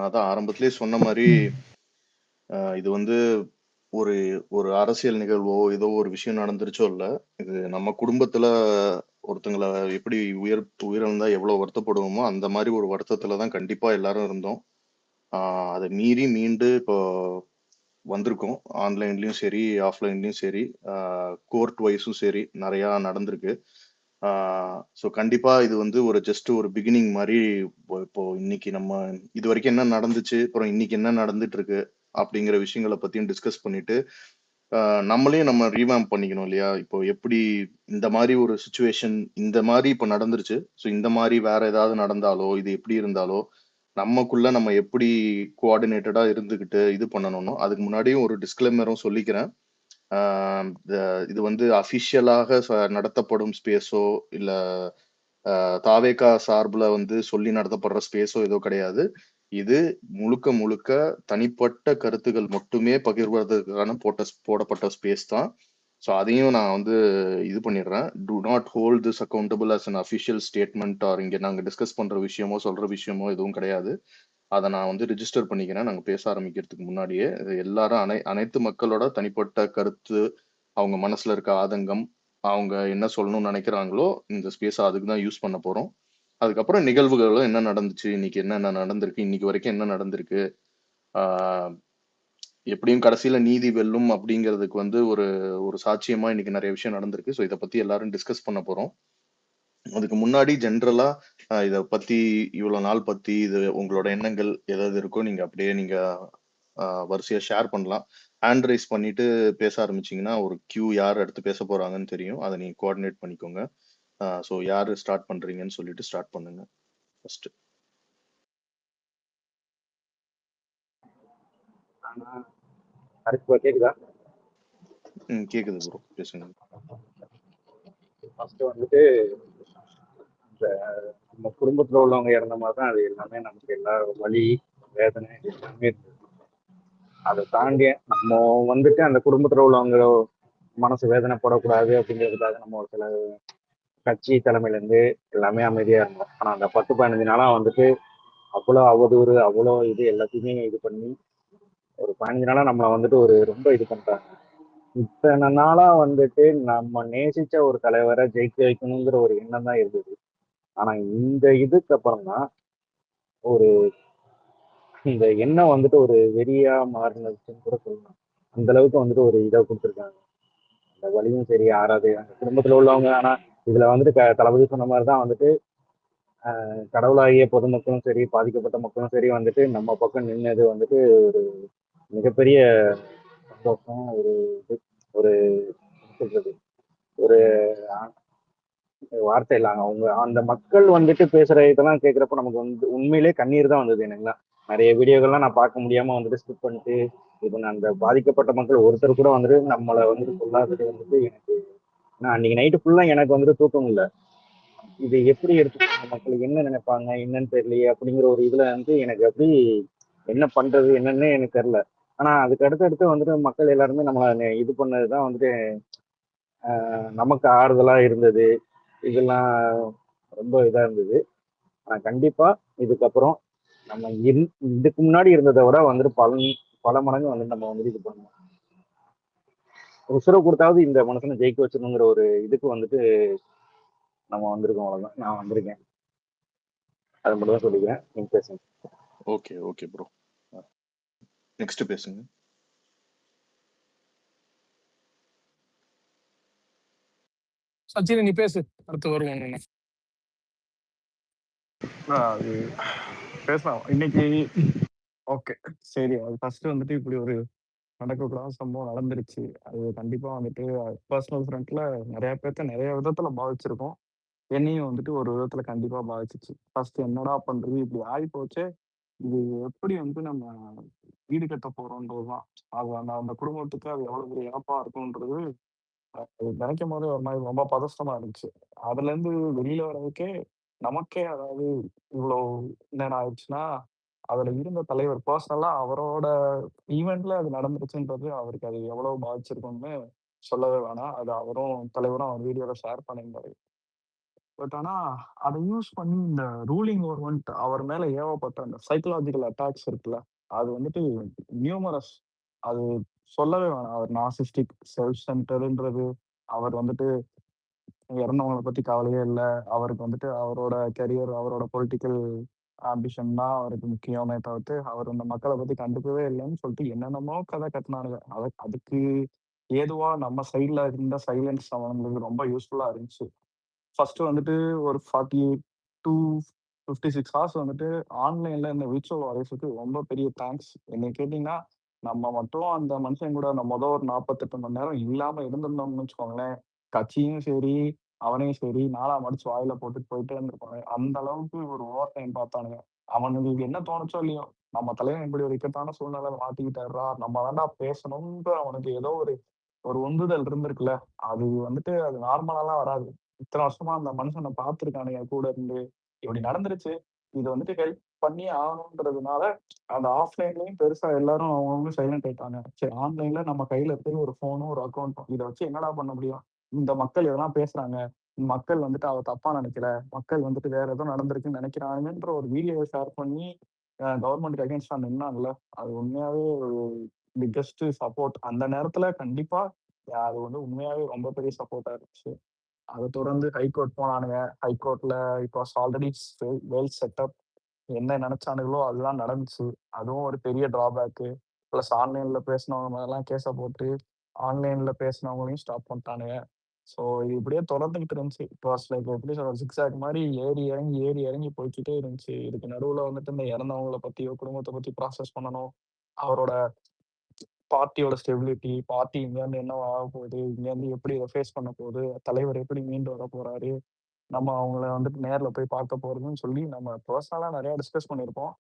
அதான் ஆரம்பத்திலேயே சொன்ன மாரி, ம். இது வந்து ஒரு ஒரு அரசியல் நிகழ்வோ, ஏதோ ஒரு விஷயம் நடந்துருச்சோ இல்ல. இது நம்ம குடும்பத்துல ஒருத்தங்கள எப்படி உயிரிழந்தா எவ்வளோ வருத்தப்படுவோமோ, அந்த மாரி ஒரு வருத்தத்துல தான் கண்டிப்பா எல்லாரும் இருந்தோம். ஆ அத மீறி மீண்டு இப்போ வந்திருக்கோம். ஆன்லைன்லயும் சரி, ஆஃப்லைன்லயும் சரி, ஆ கோர்ட் வைஸும் சரி, நெறையா நடந்திருக்கு. ஆ ஸோ கண்டிப்பா இது வந்து ஒரு ஜஸ்ட் ஒரு பிகினிங் மாரி இப்போ இன்னைக்கு நம்ம இதுவரைக்கும் என்ன நடந்துச்சு, அப்புறம் இன்னைக்கு என்ன நடந்துட்டு இருக்கு, அப்படிங்கிற விஷயங்கள பத்தியும் டிஸ்கஸ் பண்ணிட்டு, ஆ நம்மளையும் நம்ம ரீவாம்ப் பண்ணிக்கணும் இல்லையா? இப்போ எப்படி இந்த மாரி ஒரு சிச்சுவேஷன் இந்த மாரி இப்ப நடந்துருச்சு. ஸோ இந்த மாரி வேற ஏதாவது நடந்தாலோ, இது எப்படி இருந்தாலோ, நமக்குள்ள நம்ம எப்படி கோஆர்டினேட்டடா இருந்துகிட்டு இது பண்ணணும்னோ, அதுக்கு முன்னாடியும் ஒரு டிஸ்க்ளைமரும் சொல்லிக்கிறேன். ஆ த இது வந்து அஃபிஷியலாக நடத்தப்படும் ஸ்பேஸோ, இல்ல தாவேகா சார்புல வந்து சொல்லி நடத்தப்படுற ஸ்பேஸோ ஏதோ கிடையாது. இது முழுக்க முழுக்க தனிப்பட்ட கருத்துக்கள் மட்டுமே பகிர்வதற்கான போடப்பட்ட ஸ்பேஸ் தான். ஸோ அதையும் நான் வந்து இது பண்ணிடுறேன். Do not hold this accountable as an official statement or இங்க நாங்க டிஸ்கஸ் பண்ற விஷயமோ, சொல்ற விஷயமோ எதுவும் கிடையாது. அத நான் வந்து ரிஜிஸ்டர் பண்ணிக்கிறேன். நாங்க பேச ஆரம்பிக்கிறதுக்கு முன்னாடியே. இது எல்லாரும் அனைத்து மக்களோட தனிப்பட்ட கருத்து, அவங்க மனசுல இருக்க ஆதங்கம், அவங்க என்ன சொல்லணும்னு நெனைக்கிறாங்களோ, இந்த ஸ்பேஸ அதுக்கு தான் யூஸ் பண்ண போறோம். அதுக்கப்புறம் நிகழ்வுகளும் என்ன நடந்துச்சு, இன்னைக்கு என்னென்ன நடந்திருக்கு, இன்னைக்கு வரைக்கும் என்ன நடந்திருக்கு, ஆ எப்படியும் கடைசியில நீதி வெல்லும் அப்படிங்கிறதுக்கு வந்து ஒரு ஒரு சாட்சியமா இன்னைக்கு நெறைய விஷயம் நடந்திருக்கு. ஸோ இத பத்தி எல்லாரும் டிஸ்கஸ் பண்ண போறோம். அதுக்கு முன்னாடி ஜெனரலா இத பத்தி இவ்வளோ நாள் பத்தி இது உங்களோட எண்ணங்கள் ஏதாவது இருக்கோ, நீங்க அப்படியே நீங்க வரிசையா ஷேர் பண்ணலாம். ஹேண்ட் ரைஸ் பண்ணிட்டு பேச ஆரம்பிச்சீங்கன்னா, ஒரு கியூ யார் அடுத்து பேச போறாங்கன்னு தெரியும். அத நீங்க கோஆர்டினேட் பண்ணிக்கோங்க. ஸோ யாரு ஸ்டார்ட் பண்றீங்கன்னு சொல்லிட்டு ஸ்டார்ட் பண்ணுங்க ஃபர்ஸ்ட்டு. ஆனா, கரெக்ட் கேக்குதா? கேக்குது ப்ரோ. பேசுங்க. ஃபர்ஸ்ட் வந்துட்டு இந்த நம்ம குடும்பத்துல உள்ளவங்க இறந்த மாதிரி தான் அது எல்லாமே நமக்கு எல்லா வலி, வேதனை எல்லாமே இருந்தது. அதை தாண்டி நம்ம வந்துட்டு அந்த குடும்பத்துல உள்ளவங்க மனசு வேதனைப்படக்கூடாது அப்படிங்கிறதுக்காக நம்ம ஒரு சில கட்சி தலைமையில இருந்து எல்லாமே அமைதியா இருந்தோம். ஆனா அந்த 10-15 நாளா வந்துட்டு அவ்வளோ அவதூறு, அவ்வளோ இது எல்லாத்தையுமே இது பண்ணி ஒரு 15 நாளா நம்மளை வந்துட்டு ஒரு ரொம்ப இது பண்றாங்க. இத்தனை நாளா வந்துட்டு நம்ம நேசிச்ச ஒரு தலைவரை ஜெயிக்க வைக்கணுங்கிற ஒரு எண்ணம் தான் இருந்தது. ஆனா இந்த இதுக்கு அப்புறம் தான் ஒரு இந்த எண்ணம் வந்துட்டு ஒரு வெறியா மாறினதுன்னு கூட சொல்லலாம். அந்த அளவுக்கு வந்துட்டு ஒரு இதை கொடுத்துருக்காங்க. இந்த வழியும் சரி ஆறாது அந்த குடும்பத்துல உள்ளவங்க. ஆனா இதுல வந்துட்டு தளபதி சொன்ன மாதிரி தான் வந்துட்டு கடவுளாகிய பொதுமக்களும் சரி, பாதிக்கப்பட்ட மக்களும் சரி வந்துட்டு நம்ம பக்கம் நின்னது வந்துட்டு ஒரு மிகப்பெரிய சந்தோஷம். ஒரு இது ஒரு என்ன சொல்றது, ஒரு வார்த்தை இல்லாங்க. அவங்க அந்த மக்கள் வந்துட்டு பேசுற இதெல்லாம் கேட்கிறப்ப நமக்கு வந்து உண்மையிலே கண்ணீர் தான் வந்தது எனக்குலாம். நிறைய வீடியோக்கள்லாம் நான் பார்க்க முடியாம வந்துட்டு ஸ்கிப் பண்ணிட்டு இப்போ நான் அந்த பாதிக்கப்பட்ட மக்கள் ஒருத்தர் கூட வந்துட்டு நம்மளை வந்துட்டு சொல்லாதது வந்துட்டு எனக்கு, நான் அன்னைக்கு நைட்டு ஃபுல்லா எனக்கு வந்துட்டு தூக்கம் இல்லை. இது எப்படி எடுத்துப்பாங்க மக்கள், என்ன நினைப்பாங்க என்னன்னு தெரியலையே அப்படிங்கிற ஒரு இதுல வந்து எனக்கு அப்படி என்ன பண்றது என்னன்னு எனக்கு தெரியல. ஆனா அதுக்கு அடுத்து வந்துட்டு மக்கள் எல்லாருமே நம்மளை இது பண்ணதுதான் வந்துட்டு நமக்கு ஆறுதலா இருந்தது. இதெல்லாம் ரொம்ப இதா இருந்தது. ஆனா கண்டிப்பா இதுக்கப்புறம் நம்ம இதுக்கு முன்னாடி இருந்ததை விட வந்துட்டு பல மடங்கு வந்து நம்ம வந்துட்டு இது பண்ணணும். உசுரை கொடுத்தாவது இந்த மனுஷனை ஜெயிக்க வச்சிடணுங்கிற ஒரு இதுக்கு வந்துட்டு நம்ம வந்திருக்கோம். அவ்வளவுதான், நான் வந்திருக்கேன். அதை மட்டும் தான் சொல்லிக்கிறேன். நீங்க பேசுங்க. Okay, okay bro. நெக்ஸ்ட் பேசுங்க. சச்சின் நீ பேசு, அடுத்து வருவோம். அது பேசலாம் இன்னைக்கு. ஓகே, சரி. அது ஃபர்ஸ்ட் வந்துட்டு இப்படி ஒரு நடக்கக்கூடாத சம்பவம் நடந்துருச்சு. அது கண்டிப்பா வந்துட்டு பர்சனல் ஃப்ரண்ட்ல நிறைய பேர்த்த நிறைய விதத்துல பாதிச்சிருக்கும். என்னையும் வந்துட்டு ஒரு விதத்துல கண்டிப்பா பாதிச்சிச்சு. ஃபர்ஸ்ட் என்னடா பண்றது, இப்படி ஆகி போச்சே, இது எப்படி வந்து நம்ம ஈடு கட்ட போறோன்றதுதான். அது அந்த அந்த குடும்பத்துக்கு அது எவ்வளவு பெரிய இழப்பா இருக்கும்ன்றது அது நினைக்கும் போதே ஒரு மாதிரி ரொம்ப பதஷ்டமா இருந்துச்சு. அதுல இருந்து வெளியில வர்றதுக்கே நமக்கே, அதாவது இவ்வளவு நேரம் ஆயிடுச்சுன்னா, அதுல இருந்த தலைவர் பர்சனலா அவரோட ஈவென்ட்ல அது நடந்துருச்சுன்றது அவருக்கு அது எவ்வளவு பாதிச்சிருக்கும்னு சொல்லவே வேணாம். அது அவரும் தலைவரும் அவர் வீடியோல ஷேர் பண்ணியிருந்தாரு. பட் ஆனா அத யூஸ் பண்ணி இந்த ரூலிங் கவர்ன்மென்ட் அவர் மேல ஏவப்பட்ட அந்த சைக்காலஜிக்கல் அட்டாக்ஸ் இருக்குல்ல, அது வந்துட்டு நியூமரஸ். அது சொல்லவே வேணாம். அவர் நார்சிஸ்டிக், செல்ஃப் சென்டர்டுன்றது, அவர் வந்துட்டு இறந்தவங்கள பத்தி கவலையே இல்ல. அவருக்கு வந்துட்டு அவரோட கரியர், அவரோட பொலிட்டிக்கல் ஆம்பிஷன் தான் அவருக்கு முக்கியமே தவிர்த்து, அவர் இந்த மக்கள பத்தி கண்டுக்கவே இல்லன்னு சொல்லிட்டு என்னென்னமோ கதை கட்டுனானுங்க. அதுக்கு ஏதுவா நம்ம சைட்ல இருந்த சைலன்ஸ் அவங்களுக்கு ரொம்ப யூஸ்ஃபுல்லா இருந்துச்சு. ஃபர்ஸ்ட் வந்துட்டு ஒரு 48 டூ 56 ஹார்ஸ் வந்துட்டு ஆன்லைன்ல இந்த விர்ச்சுவல் வாரியர்ஸுக்கு ரொம்ப பெரிய தேங்க்ஸ். என்னைய கேட்டீங்கன்னா, நம்ம மட்டும் அந்த மனுஷன் கூட அந்த மொத ஒரு 48 மணி நேரம் இல்லாம இருந்திருந்தோம்னு வச்சுக்கோங்களேன், கட்சியும் சரி, அவனையும் சரி நாலா மடிச்சு வாயில போட்டுட்டு போயிட்டே இருந்திருப்பாங்க. அந்த அளவுக்கு ஒரு ஓவர் டைம் பார்த்தானுங்க. அவனுங்களுக்கு என்ன தோணுச்சோ இல்லையோ, நம்ம தலைவன் இப்படி ஒரு இக்கட்டான சூழ்நிலையில மாட்டிக்கிட்டாருடா, நம்ம தான்டா பேசணும்ன்ற அவனுக்கு ஏதோ ஒரு ஒரு உந்துதல் இருந்திருக்குல்ல, அது வந்துட்டு அது நார்மலாலாம் வராது. இத்தன வருஷமா அந்த மனுஷன பார்த்துருக்கானுங்க கூட இருந்து. இப்படி நடந்துருச்சு. இது வந்துட்டு ஹெல்ப் பண்ணியே ஆகணுன்றதுனால, அந்த ஆஃப்லைன்லயும் பெருசா எல்லாரும் அவங்கவங்க சைலண்ட் ஆயிட்டாங்க. சரி ஆன்லைன்ல நம்ம கையில இருக்கிறது ஒரு ஃபோனும், ஒரு அக்கவுண்ட்டும். இத வச்சு என்னடா பண்ண முடியும்? இந்த மக்கள் இதெல்லாம் பேசுறாங்க. மக்கள் வந்துட்டு அவ தப்பா நெனைக்கல. மக்கள் வந்துட்டு வேற ஏதோ நடந்திருக்குன்னு நெனைக்கிறாங்கன்ற ஒரு வீடியோவ ஷேர் பண்ணி, கவர்ன்மென்ட்க்கு அகைன்ஸ்டா நின்னாங்கல்ல, அது உண்மையாவே ஒரு பிக்கஸ்ட் சப்போர்ட். அந்த நேரத்துல கண்டிப்பா அது வந்து உண்மையாவே ரொம்ப பெரிய சப்போர்ட்டா இருந்துச்சு. அத தொடர்ந்து ஹைகோர்ட் போனானுங்க. ஹைகோர்ட்ல it was already well set up. என்ன நெனச்சானுங்களோ அதுதான் நடந்துச்சு. அதுவும் ஒரு பெரிய ட்ராபேக்கு. பிளஸ் ஆன்லைன்ல பேசினவங்க மேலலாம் கேஸ போட்டு, ஆன்லைன்ல பேசினவங்களையும் ஸ்டாப் பண்ணிட்டானுங்க. ஸோ இது இப்படியே தொடர்ந்துகிட்டு இருந்துச்சு. இட் வாஸ் லைக் எப்படி சொல்றது ஜிக்ஸாக் மாரி ஏறி இறங்கி, ஏறி இறங்கி போய்க்கிட்டே இருந்துச்சு. இதுக்கு நடுவுல வந்துட்டு இந்த இறந்தவங்கள பத்தியோ, குடும்பத்த பத்தி ப்ராசஸ் பண்ணணும். அவரோட பார்ட்டியோட ஸ்டெபிலிட்டி, பார்ட்டி இங்கேருந்து என்னவா ஆகப்போகுது? இங்கேருந்து எப்படி இத ஃபேஸ் பண்ண போகுது? தலைவர் எப்படி மீண்டு வரப்போறாரு? நம்ம அவங்கள வந்துட்டு நேர்ல போய் பார்க்க போறதுன்னு சொல்லி நம்ம பெர்சனலா நெறைய டிஸ்கஸ் பண்ணியிருப்போம்.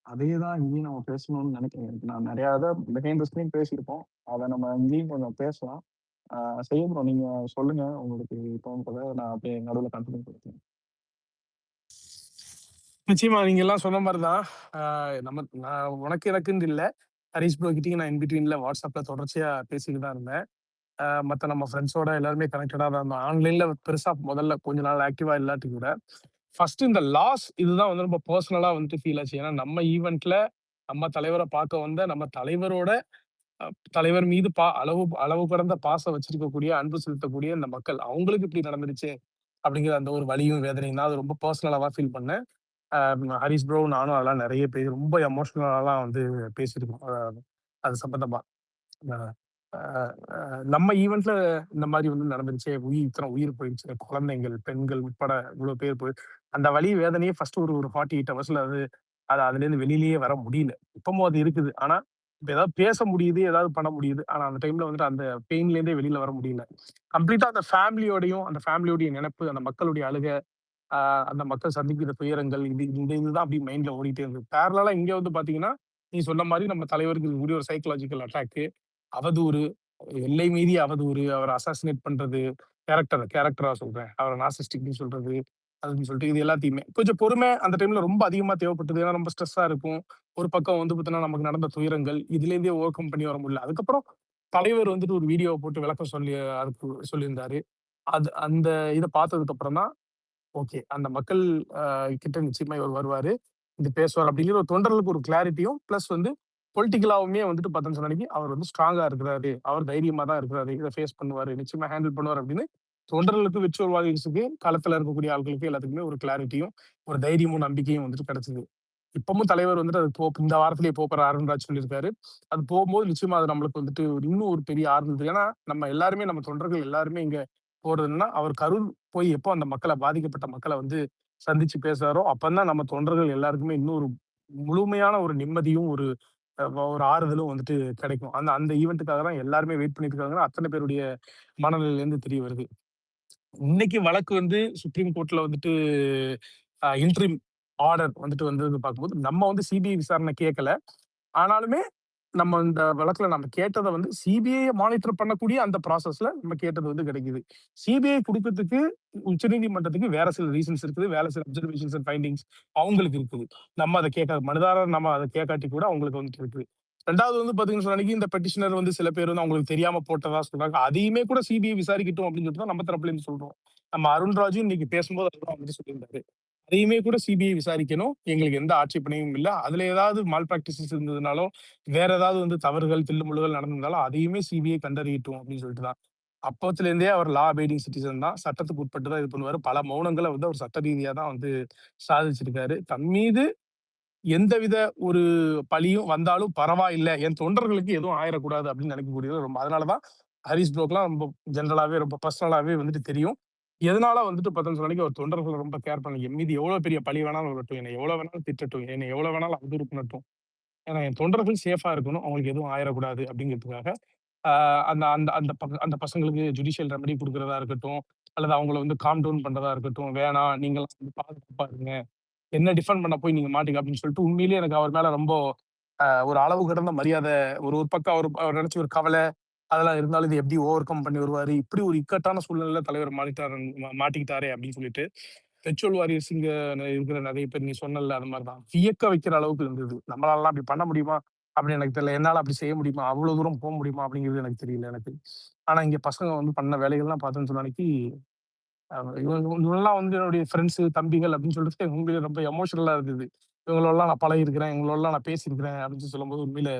அதே தான் இங்கேயும் நம்ம பேசணும்னு நெனைக்கிறேன். நான் நெறையா இத பிஹைண்ட் த ஸ்க்ரீன் பேசியிருப்போம். அத நம்ம இங்கேயும் கொஞ்சம் பேசலாம். ஆ செய்ய ப்ரோ நீங்க சொல்லுங்க. உங்களுக்கு தோன்றத நான் அப்படியே நடுவுல கன்டின்யூ பண்ணிக்கிறேன். நிச்சயமா நீங்க எல்லாம் சொன்ன மாதிரி தான். நான் உனக்கு எனக்குன்னு இல்ல. ஹரிஷ் ப்ரோ கிட்டயும் நான் இன் பிட்வீன்ல வாட்ஸ்அப்ல தொடர்ச்சியா பேசிட்டு தான் இருந்தேன். மத்த நம்ம ஃப்ரெண்ட்ஸோட எல்லாருமே கனெக்டடா தான் இருந்தோம். ஆன்லைன்ல பெருசா முதல்ல கொஞ்ச நாள் ஆக்டிவா இல்லாட்டி கூட, ஃபர்ஸ்ட் இந்த லாஸ் இதுதான் வந்து ரொம்ப பெர்சனலா வந்துட்டு ஃபீல் ஆச்சு. ஏன்னா நம்ம ஈவென்ட்ல நம்ம தலைவர பார்க்க வந்த நம்ம தலைவரோட அ தலைவர் மீது அளவு அளவு கடந்த பாசம் வச்சிருக்கக்கூடிய, அன்பு செலுத்தக்கூடிய இந்த மக்கள், அவங்களுக்கு இப்படி நடந்துருச்சே! அப்படிங்கிற அந்த ஒரு வலியும், வேதனையும் தான் அது ரொம்ப பெர்சனலா தான் ஃபீல் பண்ணேன். அ ஹரிஷ் ப்ரோ, நானும் அதெல்லாம் நெறைய ரொம்ப எமோஷனலாலாம் வந்து பேசியிருக்கோம். அது சம்பந்தமா. அ அ அ நம்ம ஈவென்ட்ல இந்த மாரி வந்து நடந்துருச்சே! இத்தன உயிர் போயிருச்சு. குழந்தைகள், பெண்கள் உட்பட இவ்வளோ பேர் அந்த வலி, வேதனையே ஃபர்ஸ்ட் ஒரு ஒரு 48 ஹவர்ஸ்ல அதுலேருந்து வெளியிலேயே வர முடியல. இப்பவும் அது இருக்குது. ஆனா, இப்ப ஏதாவது பேச முடியுது, ஏதாவது பண்ண முடியுது. ஆனா, அந்த டைம்ல வந்துட்டு அந்த பெயின்லேருந்தே வெளியில வர முடியல. கம்ப்ளீட்டா அந்த ஃபேமிலியோடையும், அந்த ஃபேமிலியோடைய நெனப்பு, அந்த மக்களுடைய அழுக, ஆ அந்த மக்கள் சந்திக்கிற துயரங்கள், இதுதான் அப்படியே மைண்ட்ல ஓடிட்டே இருந்தது. பேரலலா இங்க வந்து பார்த்தீங்கன்னா, நீ சொன்ன மாரி நம்ம தலைவருக்கு இருக்கக்கூடிய ஒரு சைக்காலஜிக்கல் அட்டாக்கு, அவதூறு, எல்லை மீறிய அவதூறு, அவர அசாசினேட் பண்றது, கேரக்டரா சொல்றேன். அவர நார்சிஸ்டிக்ன்னு சொல்றது, அதுன்னு சொல்லிட்டு இது எல்லாத்தையுமே. கொஞ்சம் பொறுமை அந்த டைம்ல ரொம்ப அதிகமா தேவைப்பட்டது. ஏன்னா ரொம்ப ஸ்ட்ரெஸ்ஸா இருக்கும். ஒரு பக்கம் வந்து பார்த்தீங்கன்னா, நமக்கு நடந்த துயரங்கள், இதுலேருந்தே ஓவர் கம் பண்ணி வர முடியல. அதுக்கப்புறம் தலைவர் வந்துட்டு ஒரு வீடியோவ போட்டு விளக்கம் சொல்லி அதுக்கு சொல்லியிருந்தாரு. அந்த இத பார்த்ததுக்கு அப்புறம் தான் ஓகே. அந்த மக்கள் அ கிட்ட நிச்சயமா இவர் வருவாரு. இது பேசுவார் அப்படிங்கிற ஒரு தொண்டர்களுக்கு ஒரு கிளாரிட்டியும், பிளஸ் வந்து பொலிட்டிக்கலாவுமே வந்துட்டு பார்த்தோம்ன்னு சொன்னா அவர் வந்து ஸ்ட்ராங்கா இருக்கிறாரு. அவர் தைரியமா தான் இருக்கிறாரு. இத ஃபேஸ் பண்ணுவாரு. நிச்சயமா ஹேண்டில் பண்ணுவார் அப்படின்னு தொண்டர்களுக்கு, விர்ச்சுவல் வாரியர்ஸுக்கு, களத்துல இருக்கக்கூடிய ஆட்களுக்கு எல்லாத்துக்குமே ஒரு கிளாரிட்டியும், ஒரு தைரியமும், நம்பிக்கையும் வந்துட்டு கிடைச்சது. இப்பவும் தலைவர் வந்துட்டு அது இந்த வாரத்திலேயே போறாரு அருண்ராஜ் சொல்லியிருக்காரு. அது போகும்போது நிச்சயமா அது நம்மளுக்கு வந்துட்டு இன்னும் ஒரு பெரிய ஆறுதல். ஏன்னா, நம்ம எல்லாருமே நம்ம தொண்டர்கள் எல்லாருமே இங்க போறது என்னன்னா, அவர் கரூர் போய் எப்போ அந்த பாதிக்கப்பட்ட மக்கள வந்து சந்திச்சு பேசுறாரோ, அப்பதான் நம்ம தொண்டர்கள் எல்லாருக்குமே இன்னும் ஒரு முழுமையான ஒரு நிம்மதியும், ஒரு ஆறுதலும் வந்துட்டு கிடைக்கும். அந்த அந்த ஈவென்ட்டுக்காக தான் எல்லாருமே வெயிட் பண்ணிட்டு இருக்காங்கன்னு அத்தன பேருடைய மனநிலையிலேருந்து தெரிய வருது. இன்னைக்கு வழக்கு வந்து சுப்ரீம் கோர்ட்ல வந்துட்டு இன்டரிம் ஆர்டர் வந்துட்டு வந்தது பார்க்கும்போது, நம்ம வந்து சிபிஐ விசாரணை கேட்கல. ஆனாலுமே நம்ம இந்த வழக்குல நம்ம கேட்டத வந்து சிபிஐ மானிட்டர் பண்ணக்கூடிய அந்த ப்ராசஸ்ல நம்ம கேட்டது வந்து கிடைக்குது. சிபிஐ குடுக்கறதுக்கு உச்சநீதிமன்றத்துக்கு வேற சில ரீசன்ஸ் இருக்குது. வேற சில அப்சர்வேஷன்ஸ் அண்ட் ஃபைண்டிங்ஸ் அவங்களுக்கு இருக்குது. நம்ம அத கேட்காத மனுதாரர் நம்ம அத கேட்காட்டி கூட அவங்களுக்கு வந்துட்டு இருக்குது. 2வது வந்து பாத்தீங்கன்னு சொன்னா இந்த பெட்டிஷனர் வந்து சில பேர் வந்து அவங்களுக்கு தெரியாம போட்டதா சொல்றாங்க. அதையுமே கூட சிபிஐ விசாரிக்கட்டும் அப்படின்னு சொல்லிட்டு தான் நம்ம தரப்புல இருந்து சொல்றோம். நம்ம அருண்ராஜும் இன்னைக்கு பேசும்போது அதுதான் வந்து சொல்லியிருந்தாரு. அதையுமே கூட சிபிஐ விசாரிக்கணும். எங்களுக்கு எந்த ஆட்சேபனையும் இல்ல. அதுல ஏதாவது மால் பிராக்டிசஸ் இருந்ததுனாலோ, வேற ஏதாவது வந்து தவறுகள், தில்லுமுல்லுகள் நடந்திருந்தாலும் அதையுமே சிபிஐ கண்டறியட்டும் அப்படின்னு சொல்லிட்டு தான். அப்பத்துல இருந்தே அவர் லா அபைடிங் சிட்டிசன் தான். சட்டத்துக்கு உட்பட்டு தான் இது பண்ணுவாரு. பல மௌனங்கள வந்து அவர் சட்ட ரீதியா தான் வந்து சாதிச்சிருக்காரு. தன் மீது எந்தவித ஒரு பழியும் வந்தாலும் பரவாயில்ல. என் தொண்டர்களுக்கு எதுவும் ஆயிறக்கூடாது அப்படின்னு நினைக்கக்கூடியவர் ரொம்ப. அதனால தான் ஹரிஸ் ப்ரோக்கெல்லாம் ரொம்ப ஜெனரலாவே ரொம்ப பர்சனலாவே வந்துட்டு தெரியும். எதனால வந்துட்டு பார்த்தோம்னு சொன்னா அவர் தொண்டர்கள ரொம்ப கேர் பண்ணல. என் மீது எவ்வளவு பெரிய பழி வேணாலும் வரட்டும். என்னை எவ்வளவு வேணாலும் திட்டட்டும். என்னை எவ்வளவு வேணாலும் அவதூறு பண்ணட்டும். ஏன்னா என் தொண்டர்கள் சேஃபா இருக்கணும். அவங்களுக்கு எதுவும் ஆயிறக்கூடாது அப்படிங்கிறதுக்காக, ஆ அந்த அந்த அந்த அந்த பசங்களுக்கு ஜுடிஷியல் ரெமெடி குடுக்கிறதா இருக்கட்டும், அல்லது அவங்கள வந்து காம் டவுன் பண்றதா இருக்கட்டும். வேணாம் நீங்கலாம் வந்து பாதுகாப்பா இருங்க. என்ன டிஃபெண்ட் பண்ண போய் நீங்க மாட்டீங்க அப்படின்னு சொல்லிட்டு உண்மையிலேயே எனக்கு அவர் மேல ரொம்ப ஒரு அளவு கடந்த மரியாதை. ஒரு ஒரு பக்கம் அவர் அவர் நினைச்ச ஒரு கவலை அதெல்லாம் இருந்தாலும் இது எப்படி ஓவர் கம் பண்ணி வருவாரு. இப்படி ஒரு இக்கட்டான சூழ்நிலையில தலைவர் மாட்டிக்கிட்டாரே அப்படின்னு சொல்லிட்டு பெட்ரோல் வாரியர்ஸ் இங்க இருக்கிற நிறைய பேர் நீ சொன்னல அது மாதிரிதான் வியக்க வைக்கிற அளவுக்கு இருந்தது. நம்மளாலாம் அப்படி பண்ண முடியுமா அப்படின்னு எனக்கு தெரியல. என்னால அப்படி செய்ய முடியுமா, அவ்வளவு தூரம் போக முடியுமா அப்படிங்கிறது எனக்கு தெரியல எனக்கு. ஆனா இங்க பசங்க வந்து பண்ண வேலைகள்லாம் பார்த்தோன்னு சொன்ன அன்னைக்கு இவங்கலாம் வந்து என்னுடைய ஃப்ரெண்ட்ஸ், தம்பிகள் அப்படின்னு சொல்லிட்டு உண்மையிலே ரொம்ப எமோஷனலா இருந்தது. இவங்களோடலாம் நான் பழகியிருக்கிறேன், இவங்களோடலாம் நான் பேசியிருக்கிறேன் அப்படின்னு சொல்லும்போது உண்மையில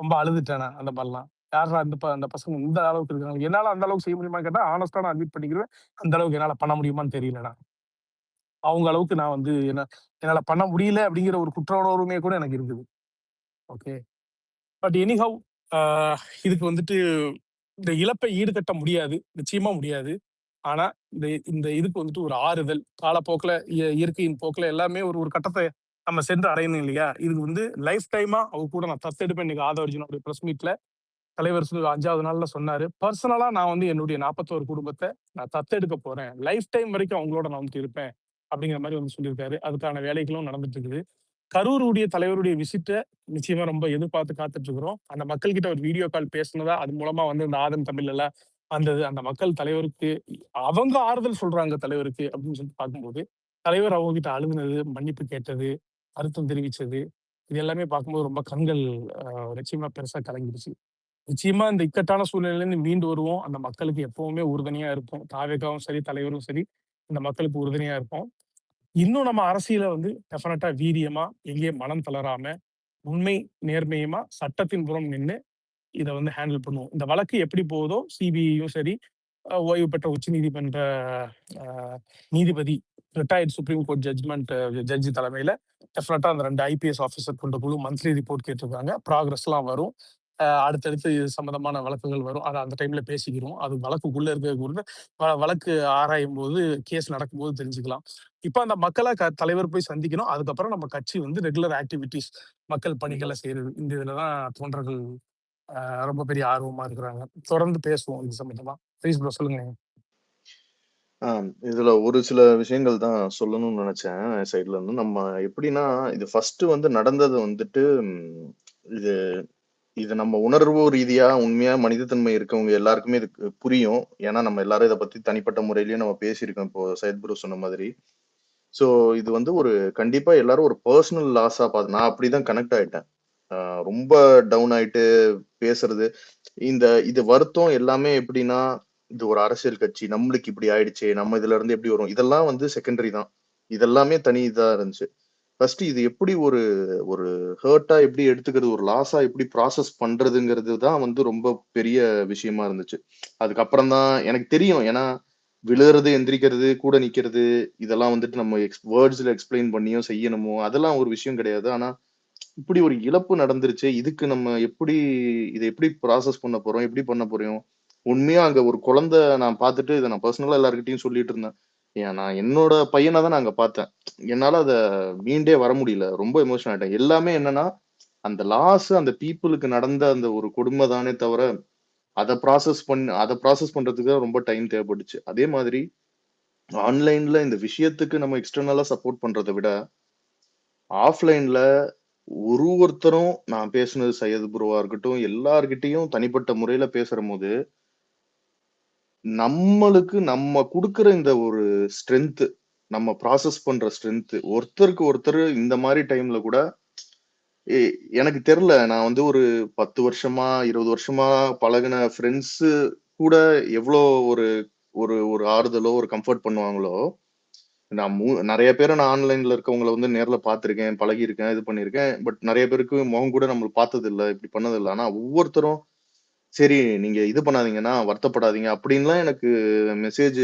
ரொம்ப அழுதுட்டேன் நான் அந்த மாரிலாம். யார்றா அந்த பசங்க இந்த அளவுக்கு இருக்காங்க. என்னால அந்த அளவுக்கு செய்ய முடியுமான்னு கேட்டா, ஹானஸ்ட்டா நான் அட்மிட் பண்ணிக்கிறேன். அந்த அளவுக்கு என்னால பண்ண முடியுமான்னு தெரியலடா. அவங்க அளவுக்கு நான் வந்து என்னால பண்ண முடியல அப்படிங்கிற ஒரு குற்ற உணர்வுமே கூட எனக்கு இருக்குது. ஓகே. பட் எனிஹவ் ஆ இதுக்கு வந்துட்டு இந்த இழப்பை ஈடுகட்ட முடியாது. நிச்சயமா முடியாது. ஆனா, இந்த இந்த இதுக்கு வந்துட்டு ஒரு ஆறுதல், காலப்போக்குல இயற்கையின் போக்குல எல்லாமே ஒரு ஒரு கட்டத்த நம்ம சென்று அடையணும் இல்லையா? இதுக்கு வந்து லைஃப் டைமா அவங்க கூட நான் தத்தெடுப்பேன். இன்னைக்கு ஆதவர்ஜுனோட பிரஸ் மீட்ல தலைவர் 5வது நாள்ல சொன்னாரு. பர்சனலா நான் வந்து என்னுடைய 41 குடும்பத்த நான் தத்தெடுக்க போறேன். லைஃப் டைம் வரைக்கும் அவங்களோட நான் வந்துட்டு இருப்பேன். அப்படிங்கிற மாரி வந்து சொல்லியிருக்காரு. அதுக்கான வேலைகளும் நடந்துட்டு இருக்குது. கரூருடைய தலைவருடைய விசிட்ட நிச்சயமா ரொம்ப எதிர்பார்த்து காத்துட்டு இருக்கிறோம். அந்த மக்கள் கிட்ட ஒரு வீடியோ கால் பேசுனதா, அது மூலமா வந்து இந்த ஆதன் தமிழ்லலாம் வந்தது. அந்த மக்கள் தலைவருக்கு அவங்க ஆறுதல் சொல்றாங்க தலைவருக்கு அப்படின்னு சொல்லிட்டு பார்க்கும்போது, தலைவர் அவங்க கிட்ட அழுகுனது, மன்னிப்பு கேட்டது, வருத்தம் தெரிவிச்சது, இது எல்லாமே பார்க்கும்போது ரொம்ப கண்கள் அ நிச்சயமா பெருசா கலங்கிருச்சு. நிச்சயமா இந்த இக்கட்டான சூழ்நிலையிலிருந்து மீண்டு வருவோம். அந்த மக்களுக்கு எப்பவுமே உறுதுணையா இருப்போம். தாவேகாவும் சரி, தலைவரும் சரி, இந்த மக்களுக்கு உறுதுணையா இருப்போம். இன்னும் நம்ம அரசியல வந்து டெஃபினட்டா வீரியமா, எங்கேயும் மனம் தளராம, உண்மை, நேர்மையுமா சட்டத்தின் புறம் நின்னு இத வந்து ஹேண்டில் பண்ணுவோம். இந்த வழக்கு எப்படி போகுதோ சிபிஐயும் சரி, ஓய்வு பெற்ற உச்சநீதிமன்ற அ நீதிபதி, ரிட்டயர்ட் சுப்ரீம் கோர்ட் ஜட்ஜ் தலைமையில டெஃபினட்டா அந்த 2 ஐபிஎஸ் ஆஃபீசர் கொண்ட குழு மந்த்லி ரிப்போர்ட் கேட்டிருக்காங்க. ப்ராகிரஸ்லாம் வரும். அடுத்தடுத்து இது சம்மந்தமான வழக்குகள் வரும். அத அந்த டைம்ல பேசிக்கிறோம். அது வழக்குக்குள்ள இருக்கக்கூடிய வழக்கு ஆராயும்போது, கேஸ் நடக்கும்போது தெரிஞ்சுக்கலாம். இப்ப அந்த மக்கள தலைவர் போய் சந்திக்கணும். அதுக்கப்புறம் நம்ம கட்சி வந்து ரெகுலர் ஆக்டிவிட்டீஸ் மக்கள் பணிகள செய்றது. இந்த இதுல தான் தொண்டர்கள் ரொம்ப பெரிய ஆர்வமா இருக்கிறாங்க. தொடர்ந்து பேசுவோம் இது சம்மந்தமா. ப்ளீஸ் ப்ரோ சொல்லுங்க. ஆ இதுல ஒரு சில விஷயங்கள் தான் சொல்லணும்னு நெனச்சேன் என் சைட்ல இருந்து. நம்ம எப்படின்னா, இது ஃபர்ஸ்ட்டு வந்து நடந்தது வந்துட்டு, இது இது நம்ம உணர்வு ரீதியா உண்மையா மனிதத்தன்மை இருக்கவங்க எல்லாருக்குமே இது புரியும். ஏன்னா, நம்ம எல்லாரும் இத பத்தி தனிப்பட்ட முறையிலயும் நம்ம பேசியிருக்கோம். இப்போ சையத் ப்ரோ சொன்ன மாதிரி. ஸோ இது வந்து ஒரு கண்டிப்பா எல்லாரும் ஒரு பெர்சனல் லாஸா நான் அப்படிதான் கனெக்ட் ஆயிட்டேன். ஆ ரொம்ப டவுன் ஆயிட்டு பேசுறது. இது வருத்தம் எல்லாமே எப்படின்னா, இது ஒரு அரசியல் கட்சி. நம்மளுக்கு இப்படி ஆயிடுச்சே! நம்ம இதுல இருந்து எப்படி வரும்? இதெல்லாம் வந்து செகண்டரி தான். இதெல்லாமே தனி இதா இருந்துச்சு. ஃபர்ஸ்ட் இது எப்படி ஒரு ஒரு ஹர்ட்டா எப்படி எடுத்துக்கிறது, ஒரு லாஸா எப்படி ப்ராசஸ் பண்றதுங்கிறது தான் வந்து ரொம்ப பெரிய விஷயமா இருந்துச்சு. அதுக்கப்புறம் தான் எனக்கு தெரியும். ஏன்னா, விழுறது, எந்திரிக்கிறது, கூட நிக்கிறது, இதெல்லாம் வந்துட்டு நம்ம வேர்ட்ஸ்ல எக்ஸ்ப்ளைன் பண்ணியோ, செய்யணுமோ, அதெல்லாம் ஒரு விஷயம் கிடையாது. ஆனா, இப்படி ஒரு இழப்பு நடந்துருச்சு. இதுக்கு நம்ம இத எப்படி ப்ராசஸ் பண்ண போறோம்? எப்படி பண்ண போறோம்? உண்மையா அங்க ஒரு குழந்தை நான் பார்த்துட்டு இத நான் பெர்சனலா எல்லார்கிட்டயும் சொல்லிட்டு இருந்தேன். நான் என்னோட பையன தான் நான் அங்க பார்த்தேன். என்னால அத மீண்டே வர முடியல. ரொம்ப எமோஷனல் ஆயிட்டேன். எல்லாமே என்னன்னா, அந்த லாஸ் அந்த பீப்பிளுக்கு நடந்த அந்த ஒரு கொடும தானே தவிர, அத ப்ராசஸ் பண்றதுக்கு தான் ரொம்ப டைம் தேவைப்பட்டுச்சு. அதே மாதிரி ஆன்லைன்ல இந்த விஷயத்துக்கு நம்ம எக்ஸ்டர்னலா சப்போர்ட் பண்றத விட, ஆஃப்லைன்ல ஒருத்தரும் நான் பேசுனது சையத் ப்ரோவா இருக்கட்டும், எல்லார்கிட்டயும் தனிப்பட்ட முறையில பேசுறம்போது, நம்மளுக்கு நம்ம குடுக்குற இந்த ஒரு ஸ்ட்ரென்த், நம்ம ப்ராசஸ் பண்ற ஸ்ட்ரென்த், ஒருத்தருக்கு ஒருத்தர் இந்த மாரி டைம்ல கூட எனக்கு தெரியல. நான் வந்து ஒரு 10 வருஷமா, 20 வருஷமா பழகுன ஃப்ரெண்ட்ஸ் கூட எவ்வளோ ஒரு ஒரு ஒரு ஆறுதலோ, ஒரு கம்ஃபர்ட் பண்ணுவாங்களோ, நெறைய பேர நான் ஆன்லைன்ல இருக்கவங்கள வந்து நேர்ல பார்த்துருக்கேன், பழகியிருக்கேன், இது பண்ணியிருக்கேன். பட் நெறைய பேருக்கு முகம் கூட நம்ம பார்த்ததில்ல, இப்படி பண்ணதில்ல. ஆனா ஒவ்வொருத்தரும், "சரி நீங்க இது பண்ணாதீங்கண்ணா, வருத்தப்படாதீங்க" அப்படின்லாம் எனக்கு மெசேஜ்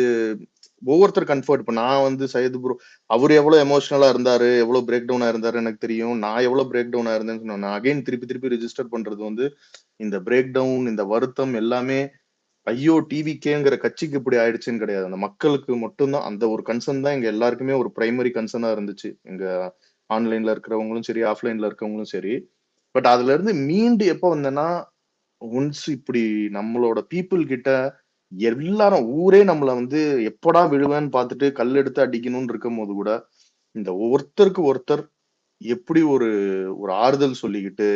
ஒவ்வொருத்தர் கம்ஃபர்ட். இப்ப நான் வந்து சையது ப்ரோ அவரு எவ்வளோ எமோஷனலா இருந்தாரு, எவ்வளோ பிரேக் டவுன் ஆயிருந்தாருன்னு எனக்கு தெரியும். நான் எவ்வளோ பிரேக் டவுன் ஆயிருந்தேன்னு சொன்னேன். நான் அகைன் திருப்பி திருப்பி ரிஜிஸ்டர் பண்றது வந்து, இந்த பிரேக் டவுன், இந்த வருத்தம் எல்லாமே, ஐயோ! டிவிகேங்கிற கட்சிக்கு இப்படி ஆயிடுச்சுன்னு கிடையாது. அந்த மக்களுக்கு மட்டும் தான் அந்த ஒரு கன்சர்ன் தான் எங்க எல்லாருக்குமே ஒரு பிரைமரி கன்சர்னா இருந்துச்சு. எங்க ஆன்லைன்ல இருக்கிறவங்களும் சரி, ஆஃப்லைன்ல இருக்கிறவங்களும் சரி. பட் அதுலருந்து மீண்டு எப்ப வந்தேன்னா, ஒன்ஸ் இப்படி நம்மளோட பீப்பிள் கிட்ட எல்லாரும் ஊரே நம்மள வந்து எப்படா விழுவேன்னு பார்த்துட்டு கல் எடுத்து அடிக்கணும்னு இருக்கும்போது கூட, இந்த ஒருத்தருக்கு ஒருத்தர் எப்படி ஒரு ஒரு ஆறுதல் சொல்லிக்கிட்டு,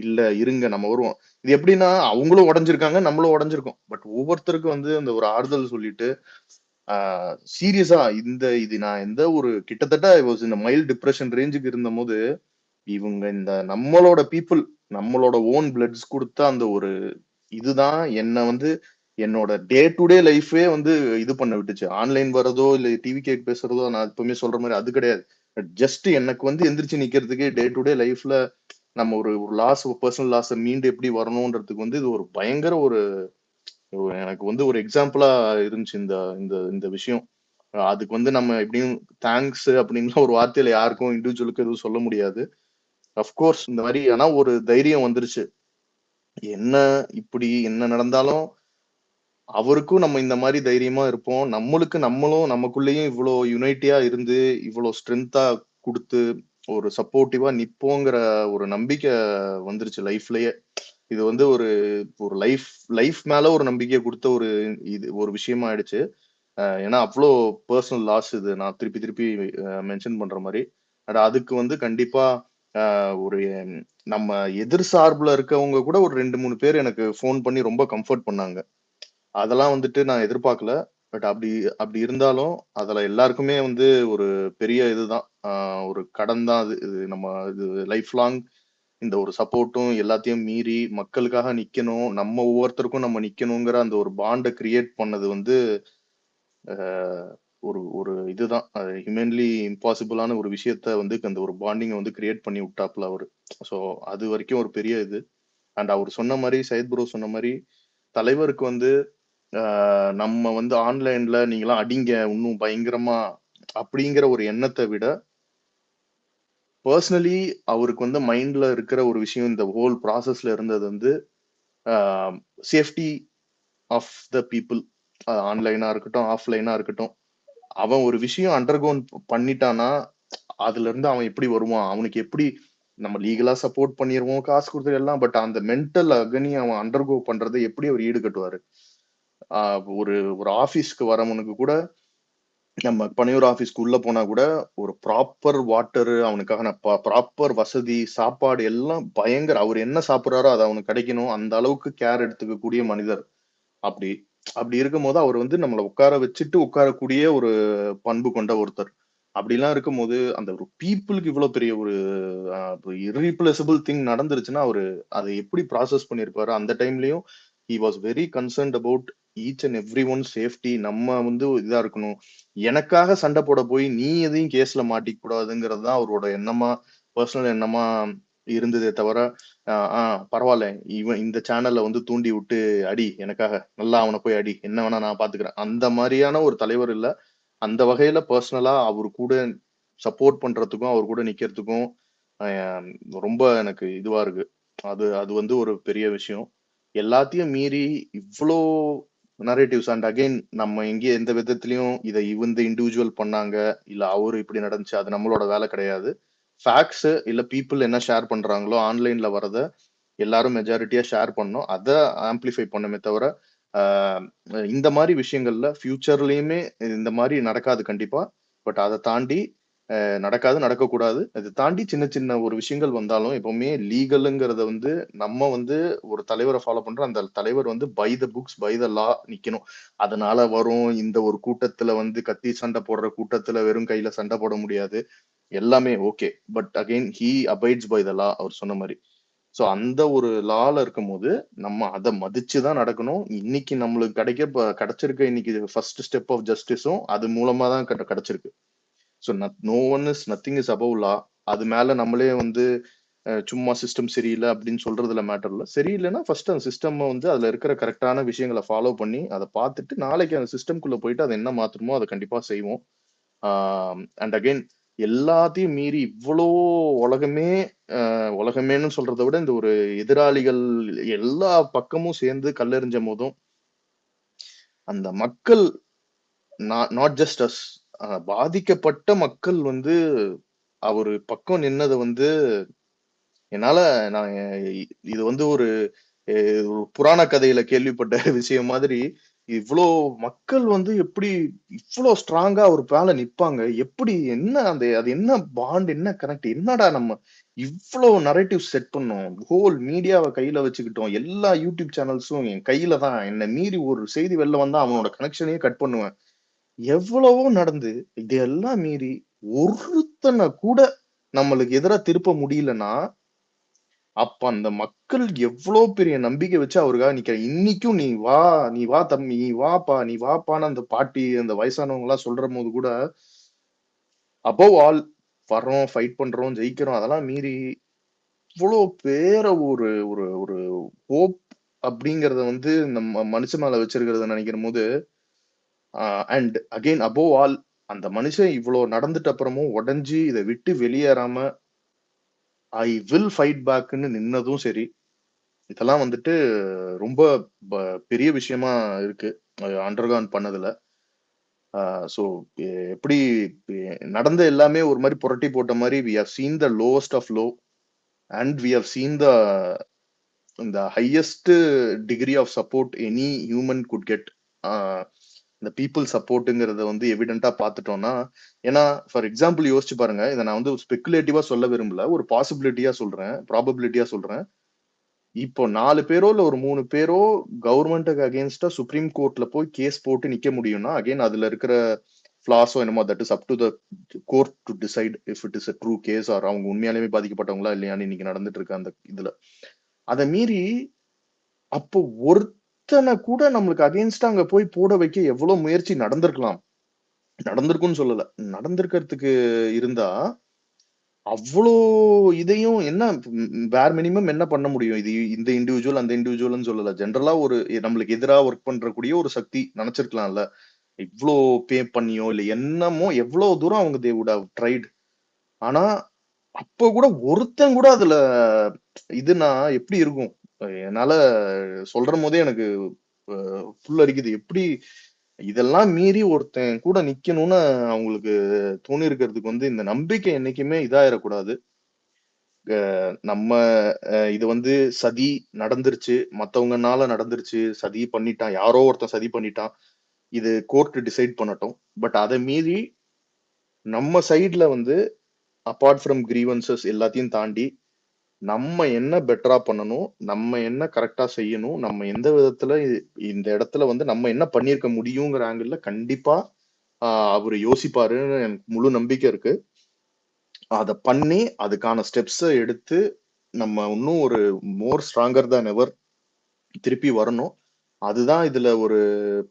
இல்ல இருங்க நம்ம வருவோம். இது எப்படின்னா, அவங்களும் உடைஞ்சிருக்காங்க, நம்மளும் உடைஞ்சிருக்கோம். பட் ஒவ்வொருத்தருக்கும் வந்து அந்த ஒரு ஆறுதல் சொல்லிட்டு, ஆ சீரியஸா இது நான் எந்த ஒரு கிட்டத்தட்ட I was in mild depression ரேஞ்சுக்கு இருந்தபோது, இவங்க இந்த நம்மளோட பீப்பிள், நம்மளோட ஓன் பிளட்ஸ் குடுத்த அந்த ஒரு இதுதான் என்ன வந்து என்னோட டே டு டே லைஃபே வந்து இது பண்ண விட்டுச்சு. ஆன்லைன் வரதோ, இல்ல டிவி கேக் பேசுறதோ, நான் எப்பவுமே சொல்ற மாரி அது கிடையாது. ஜஸ்ட் எனக்கு வந்து எந்திரிச்சு நிக்கிறதுக்கு டே டு டே லைஃப்ல நம்ம ஒரு ஒரு பெர்சனல் லாஸ மீண்டு எப்படி வரணும்ன்றதுக்கு வந்து இது ஒரு பயங்கர ஒரு எனக்கு வந்து ஒரு எக்ஸாம்பிளா இருந்துச்சு இந்த இந்த இந்த விஷயம். அதுக்கு வந்து நம்ம எப்படியும் தேங்க்ஸ் அப்படின்லாம் ஒரு வார்த்தையில யாருக்கும் இண்டிவிஜுவலுக்கு எதுவும் சொல்ல முடியாது. அஃப்கோர்ஸ் இந்த மாரி ஆனா ஒரு தைரியம் வந்துருச்சு. என்ன இப்படி என்ன நடந்தாலும் அவருக்கும் நம்ம இந்த மாரி தைரியமா இருப்போம். நம்மளும் நமக்குள்ளேயும் இவ்ளோ யுனைட்டியா இருந்து, இவ்ளோ ஸ்ட்ரென்த்தா குடுத்து, ஒரு சப்போர்ட்டிவா நிப்போங்கிற ஒரு நம்பிக்கை வந்துருச்சு லைஃப்லயே. இது வந்து ஒரு ஒரு லைஃப் லைஃப் மேல ஒரு நம்பிக்கைய குடுத்த ஒரு ஒரு விஷயமா ஆயிடுச்சு. ஏன்னா அவ்ளோ பெர்சனல் லாஸ் இது. நான் திருப்பி திருப்பி மென்ஷன் பண்ற மாரி. அதுக்கு வந்து கண்டிப்பா ஒரு நம்ம எதிர் சார்புல இருக்கவங்க கூட ஒரு 2, 3 பேர் எனக்கு ஃபோன் பண்ணி ரொம்ப கம்ஃபோர்ட் பண்ணாங்க. அதெல்லாம் வந்துட்டு நான் எதிர்பார்க்கல. பட் அப்படி அப்படி இருந்தாலும், அதுல எல்லாருக்குமே வந்து ஒரு பெரிய இதுதான். ஒரு கடன் தான் அது. இது லைஃப் லாங் இந்த ஒரு சப்போர்ட்டும் எல்லாத்தையும் மீறி மக்களுக்காக நிக்கணும். நம்ம ஒவ்வொருத்தருக்கும் நம்ம நிக்கணுங்கிற அந்த ஒரு பாண்ட கிரியேட் பண்ணது வந்து, அ ஒரு ஒரு இதுதான். ஹியூமன்லி இம்பாசிபிளான ஒரு விஷயத்த வந்து அந்த ஒரு பாண்டிங்க வந்து கிரியேட் பண்ணி விட்டாப்ல அவரு. ஸோ அது வரைக்கும் ஒரு பெரிய இது. அண்ட் அவரு சொன்ன மாரி, சையத் ப்ரோ சொன்ன மாரி, தலைவருக்கு வந்து நம்ம வந்து ஆன்லைன்ல நீங்கலாம் அடிங்க இன்னும் பயங்கரமா அப்படிங்கிற ஒரு எண்ணத்த விட, பெர்சனலி அவருக்கு வந்து மைண்ட்ல இருக்கிற ஒரு விஷயம் இந்த ஹோல் ப்ராசஸ்ல இருந்தது வந்து, ஆ சேஃப்டி ஆஃப் த பீப்பிள். ஆன்லைனா இருக்கட்டும், ஆஃப்லைனா இருக்கட்டும். அவன் ஒரு விஷயம் அண்டர்கோன் பண்ணிட்டான்னா, அதுலருந்து அவன் எப்படி வருவான்? அவனுக்கு எப்படி நம்ம லீகலா சப்போர்ட் பண்ணிருவோம், காசு குடுத்து எல்லாம். பட் அந்த மென்டல் அகனி அவன் அண்டர்கோ பண்றத எப்படி அவர் ஈடுகட்டுவாரு? ஆ ஒரு ஒரு ஆபீஸ்க்கு வரவனுக்கு கூட நம்ம பனையூர் ஆபீஸ்க்கு உள்ள போனா கூட ஒரு ப்ராப்பர் வாட்டரு அவனுக்கான ப்ராப்பர் வசதி, சாப்பாடு எல்லாம் பயங்கர அவரு என்ன சாப்பிடுறாரோ அது அவனுக்கு கிடைக்கணும். அந்த அளவுக்கு கேர் எடுத்துக்கக்கூடிய மனிதர். அப்படி அப்படி இருக்கும்போது அவர் வந்து நம்மள உட்கார வச்சுட்டு உட்காரக்கூடிய ஒரு பண்பு கொண்ட ஒருத்தர். அப்படிலாம் இருக்கும்போது அந்த ஒரு பீப்புளுக்கு இவ்வளவு பெரிய ஒரு இர்ரீப்ளேசபிள் திங் நடந்துருச்சுன்னா அவரு அதை எப்படி ப்ராசஸ் பண்ணிருப்பாரு அந்த டைம்லயும் he was very concerned about each and every one safety. நம்ம வந்து இதா இருக்கணும். எனக்காக சண்டை போட போய் நீ எதையும் கேஸ்ல மாட்டிக்க கூடாதுங்கிறது தான் அவரோட எண்ணமா, பர்சனல் எண்ணமா இருந்ததே தவிர, பரவாயில்ல இவன் இந்த சேனல்ல வந்து தூண்டி விட்டு அடி எனக்காக, நல்லா அவனை போய் அடி, என்ன வேணா நான் பாத்துக்கிறேன், அந்த மாதிரியான ஒரு தலைவர் இல்ல. அந்த வகையில பர்சனலா அவரு கூட சப்போர்ட் பண்றதுக்கும், அவர் கூட நிக்கிறதுக்கும் அஹ் ரொம்ப எனக்கு இதுவா இருக்கு. அது அது வந்து ஒரு பெரிய விஷயம். எல்லாத்தையும் மீறி இவ்ளோ நரேட்டிவ்ஸ் அண்ட் அகைன் நம்ம எங்கேயும் எந்த விதத்திலயும் இதை இந்த இண்டிவிஜுவல் பண்ணாங்க, இல்ல அவரு இப்படி நடந்துச்சு, அது நம்மளோட வேலை கிடையாது. ஃபேக்ட்ஸ் இல்ல பீப்புள் என்ன ஷேர் பண்றாங்களோ ஆன்லைன்ல வரத எல்லாரும் மெஜாரிட்டியா ஷேர் பண்ணோம். அத ஆம்பிளிஃபை பண்ணமே தவிர, ஆஹ் இந்த மாதிரி விஷயங்கள்ல ஃபியூச்சர்லயுமே இந்த மாதிரி நடக்காது கண்டிப்பா. பட் அதை தாண்டி நடக்காது, நடக்கக்கூடாது. அதை தாண்டி சின்ன சின்ன ஒரு விஷயங்கள் வந்தாலும் எப்பவுமே லீகல்ங்கிறத வந்து நம்ம வந்து ஒரு தலைவரை ஃபாலோ பண்றோம். அந்த தலைவர் வந்து by the books, by the law நிக்கணும். அதனால வரும் இந்த ஒரு கூட்டத்துல வந்து கத்தி சண்டை போடுற கூட்டத்துல வெறும் கையில சண்டை போட முடியாது. எல்லாமே okay. But again he abides by the law, அவர் சொன்ன மாதிரி. ஸோ அந்த ஒரு லால இருக்கும்போது நம்ம அதை மதிச்சு தான் நடக்கணும். இன்னைக்கு நம்மளுக்கு கிடைச்சிருக்க இன்னைக்கு ஃபர்ஸ்ட் ஸ்டெப் ஆஃப் ஜஸ்டிஸும் அது மூலமா தான் கிடைச்சிருக்கு. So no one is nothing is above law. அது மேல நம்மளே வந்து சும்மா சிஸ்டம் சரியில்லை அப்படின்னு சொல்றதுல மேட்டர் இல்லை. சரியில்லைன்னா ஃபர்ஸ்ட் அந்த சிஸ்டம் வந்து அதுல இருக்கிற கரெக்டான விஷயங்களை ஃபாலோ பண்ணி அதை பார்த்துட்டு நாளைக்கு அந்த சிஸ்டம்குள்ள போயிட்டு அதை என்ன மாத்தணுமோ அதை கண்டிப்பா செய்வோம். அண்ட் அகைன் எல்லாத்தையும் மீறி இவ்வளோ உலகமே உலகமேன்னு சொல்றதை விட இந்த ஒரு எதிராளிகள் எல்லா பக்கமும் சேர்ந்து கல்லெறிஞ்ச போதும் அந்த மக்கள் நாட் ஜஸ்ட் அஸ் பாதிக்கப்பட்ட மக்கள் வந்து அவரு பக்கம் நின்னதை வந்து என்னால நான் இது வந்து ஒரு புராண கதையில கேள்விப்பட்ட விஷயம் மாதிரி இவ்வளோ மக்கள் வந்து எப்படி இவ்வளோ ஸ்ட்ராங்கா ஒரு மேல நிப்பாங்க, எப்படி என்ன அந்த அது என்ன பாண்ட், என்ன கனெக்ட், என்னடா நம்ம இவ்வளவு நரேட்டிவ் செட் பண்ணோம், ஹோல் மீடியாவை கையில வச்சுக்கிட்டோம், எல்லா யூடியூப் சேனல்ஸும் என் கையில தான், என்னை மீறி ஒரு செய்தி வெளில வந்தா அவனோட கனெக்ஷனையே கட் பண்ணுவேன், எவ்வளவோ நடந்து இதெல்லாம் மீறி ஒருத்தனை கூட நம்மளுக்கு எதிராக திருப்ப முடியலன்னா அப்ப அந்த மக்கள் எவ்வளவு பெரிய நம்பிக்கை வச்சு அவருக்காக நிக்கிற. இன்னைக்கும் நீ வா, நீ வா தம்பி, நீ வாப்பா, நீ வாப்பான்னு அந்த பாட்டி அந்த வயசானவங்க எல்லாம் சொல்ற போது கூட அபவ் ஆல் வர்றோம், ஃபைட் பண்றோம், ஜெயிக்கிறோம், அதெல்லாம் மீறி இவ்வளவு பேர ஒரு ஒரு ஒரு ஹோப் அப்படிங்கறத வந்து நம்ம மனுஷன் மேல வச்சிருக்கிறத நினைக்கிற போது அண்ட் அகெயின் அபவ் ஆல் அந்த மனுஷன் இவ்வளவு நடந்துட்ட அப்புறமும் உடஞ்சி இதை விட்டு வெளியேறாம ஐ வில் ஃபைட் பேக்னு நின்னதும் சரி, இதெல்லாம் வந்துட்டு ரொம்ப பெரிய விஷயமா இருக்கு அண்டர்கான் பண்ணதுல. ஸோ எப்படி நடந்த எல்லாமே ஒரு மாதிரி புரட்டி போட்ட மாதிரி we have seen the lowest of low and we have seen the highest degree of support any human could get. இந்த பீப்புள் சப்போர்ட்டுங்கிறத வந்து எவிடென்ட்டா பார்த்துட்டோம்னா, ஏன்னா ஃபார் எக்ஸாம்பிள் யோசிச்சு பாருங்க, இதை நான் வந்து ஸ்பெகுலேட்டிவா சொல்ல விரும்பல, ஒரு பாசிபிலிட்டியா சொல்றேன், ப்ராபபிலிட்டியா சொல்றேன். இப்போ 4 பேரோ இல்ல ஒரு 3 பேரோ கவர்மெண்ட்டுக்கு அகேன்ஸ்டா சுப்ரீம் கோர்ட்ல போய் கேஸ் போட்டு நிக்க முடியும்னா அகைன் அதுல இருக்கிற ஃபிளாஸோ என்னமோ that is up to the court to decide if it is a true case or அவங்க உண்மையாலுமே பாதிக்கப்பட்டவங்களா இல்லையான்னு இன்னைக்கு நடந்துட்டு இருக்க அந்த இதுல. அதை மீறி அப்போ ஒருத்தனை கூட நம்மளுக்கு அகேன்ஸ்டா அங்க போய் போட வைக்க எவ்வளவு முயற்சி நடந்திருக்கலாம், நடந்திருக்கும்னு சொல்லல, நடந்திருக்கிறதுக்கு இருந்தா அவ்வளோ இதையும் என்ன வேர் மினிமம் என்ன பண்ண முடியும்? இது இந்த இண்டிவிஜுவல் அந்த இண்டிவிஜுவல்னு சொல்லல, ஜென்ரலா ஒரு நம்மளுக்கு எதிராக ஒர்க் பண்றக்கூடிய ஒரு சக்தி நினைச்சிருக்கலாம்ல. இவ்வளோ பே பண்ணியோ இல்ல என்னமோ எவ்வளவு தூரம் அவங்க தே வுட் ஹவ் ட்ரைட். ஆனா அப்ப கூட ஒருத்தன் கூட அதுல இதுனா எப்படி இருக்கும்? என்னால சொல்ற போதே எனக்கு புல் அரிக்குது. எப்படி இதெல்லாம் மீறி ஒருத்தன் கூட நிக்கணும்னு அவங்களுக்கு தோணி இருக்கிறதுக்கு வந்து இந்த நம்பிக்கை என்னைக்குமே இதாயிடக்கூடாது. நம்ம இது வந்து சதி நடந்துருச்சு, மத்தவங்கனால நடந்துருச்சு, சதி பண்ணிட்டான், யாரோ ஒருத்தன் சதி பண்ணிட்டான், இது கோர்ட் டிசைட் பண்ணட்டும். பட் அதை மீறி நம்ம சைட்ல வந்து அபார்ட் ஃப்ரம் கிரீவன்சஸ் எல்லாத்தையும் தாண்டி நம்ம என்ன பெட்டரா பண்ணணும், நம்ம என்ன கரெக்டா செய்யணும், நம்ம எந்த விதத்துல இந்த இடத்துல வந்து நம்ம என்ன பண்ணிருக்க முடியுங்கிற ஆங்கிள் கண்டிப்பா அவரு யோசிப்பாருன்னு எனக்கு முழு நம்பிக்கை இருக்கு. அதை பண்ணி அதுக்கான ஸ்டெப்ஸை எடுத்து நம்ம இன்னும் ஒரு மோர் ஸ்ட்ராங்கர் தான் எவர் திருப்பி வரணும். அதுதான் இதுல ஒரு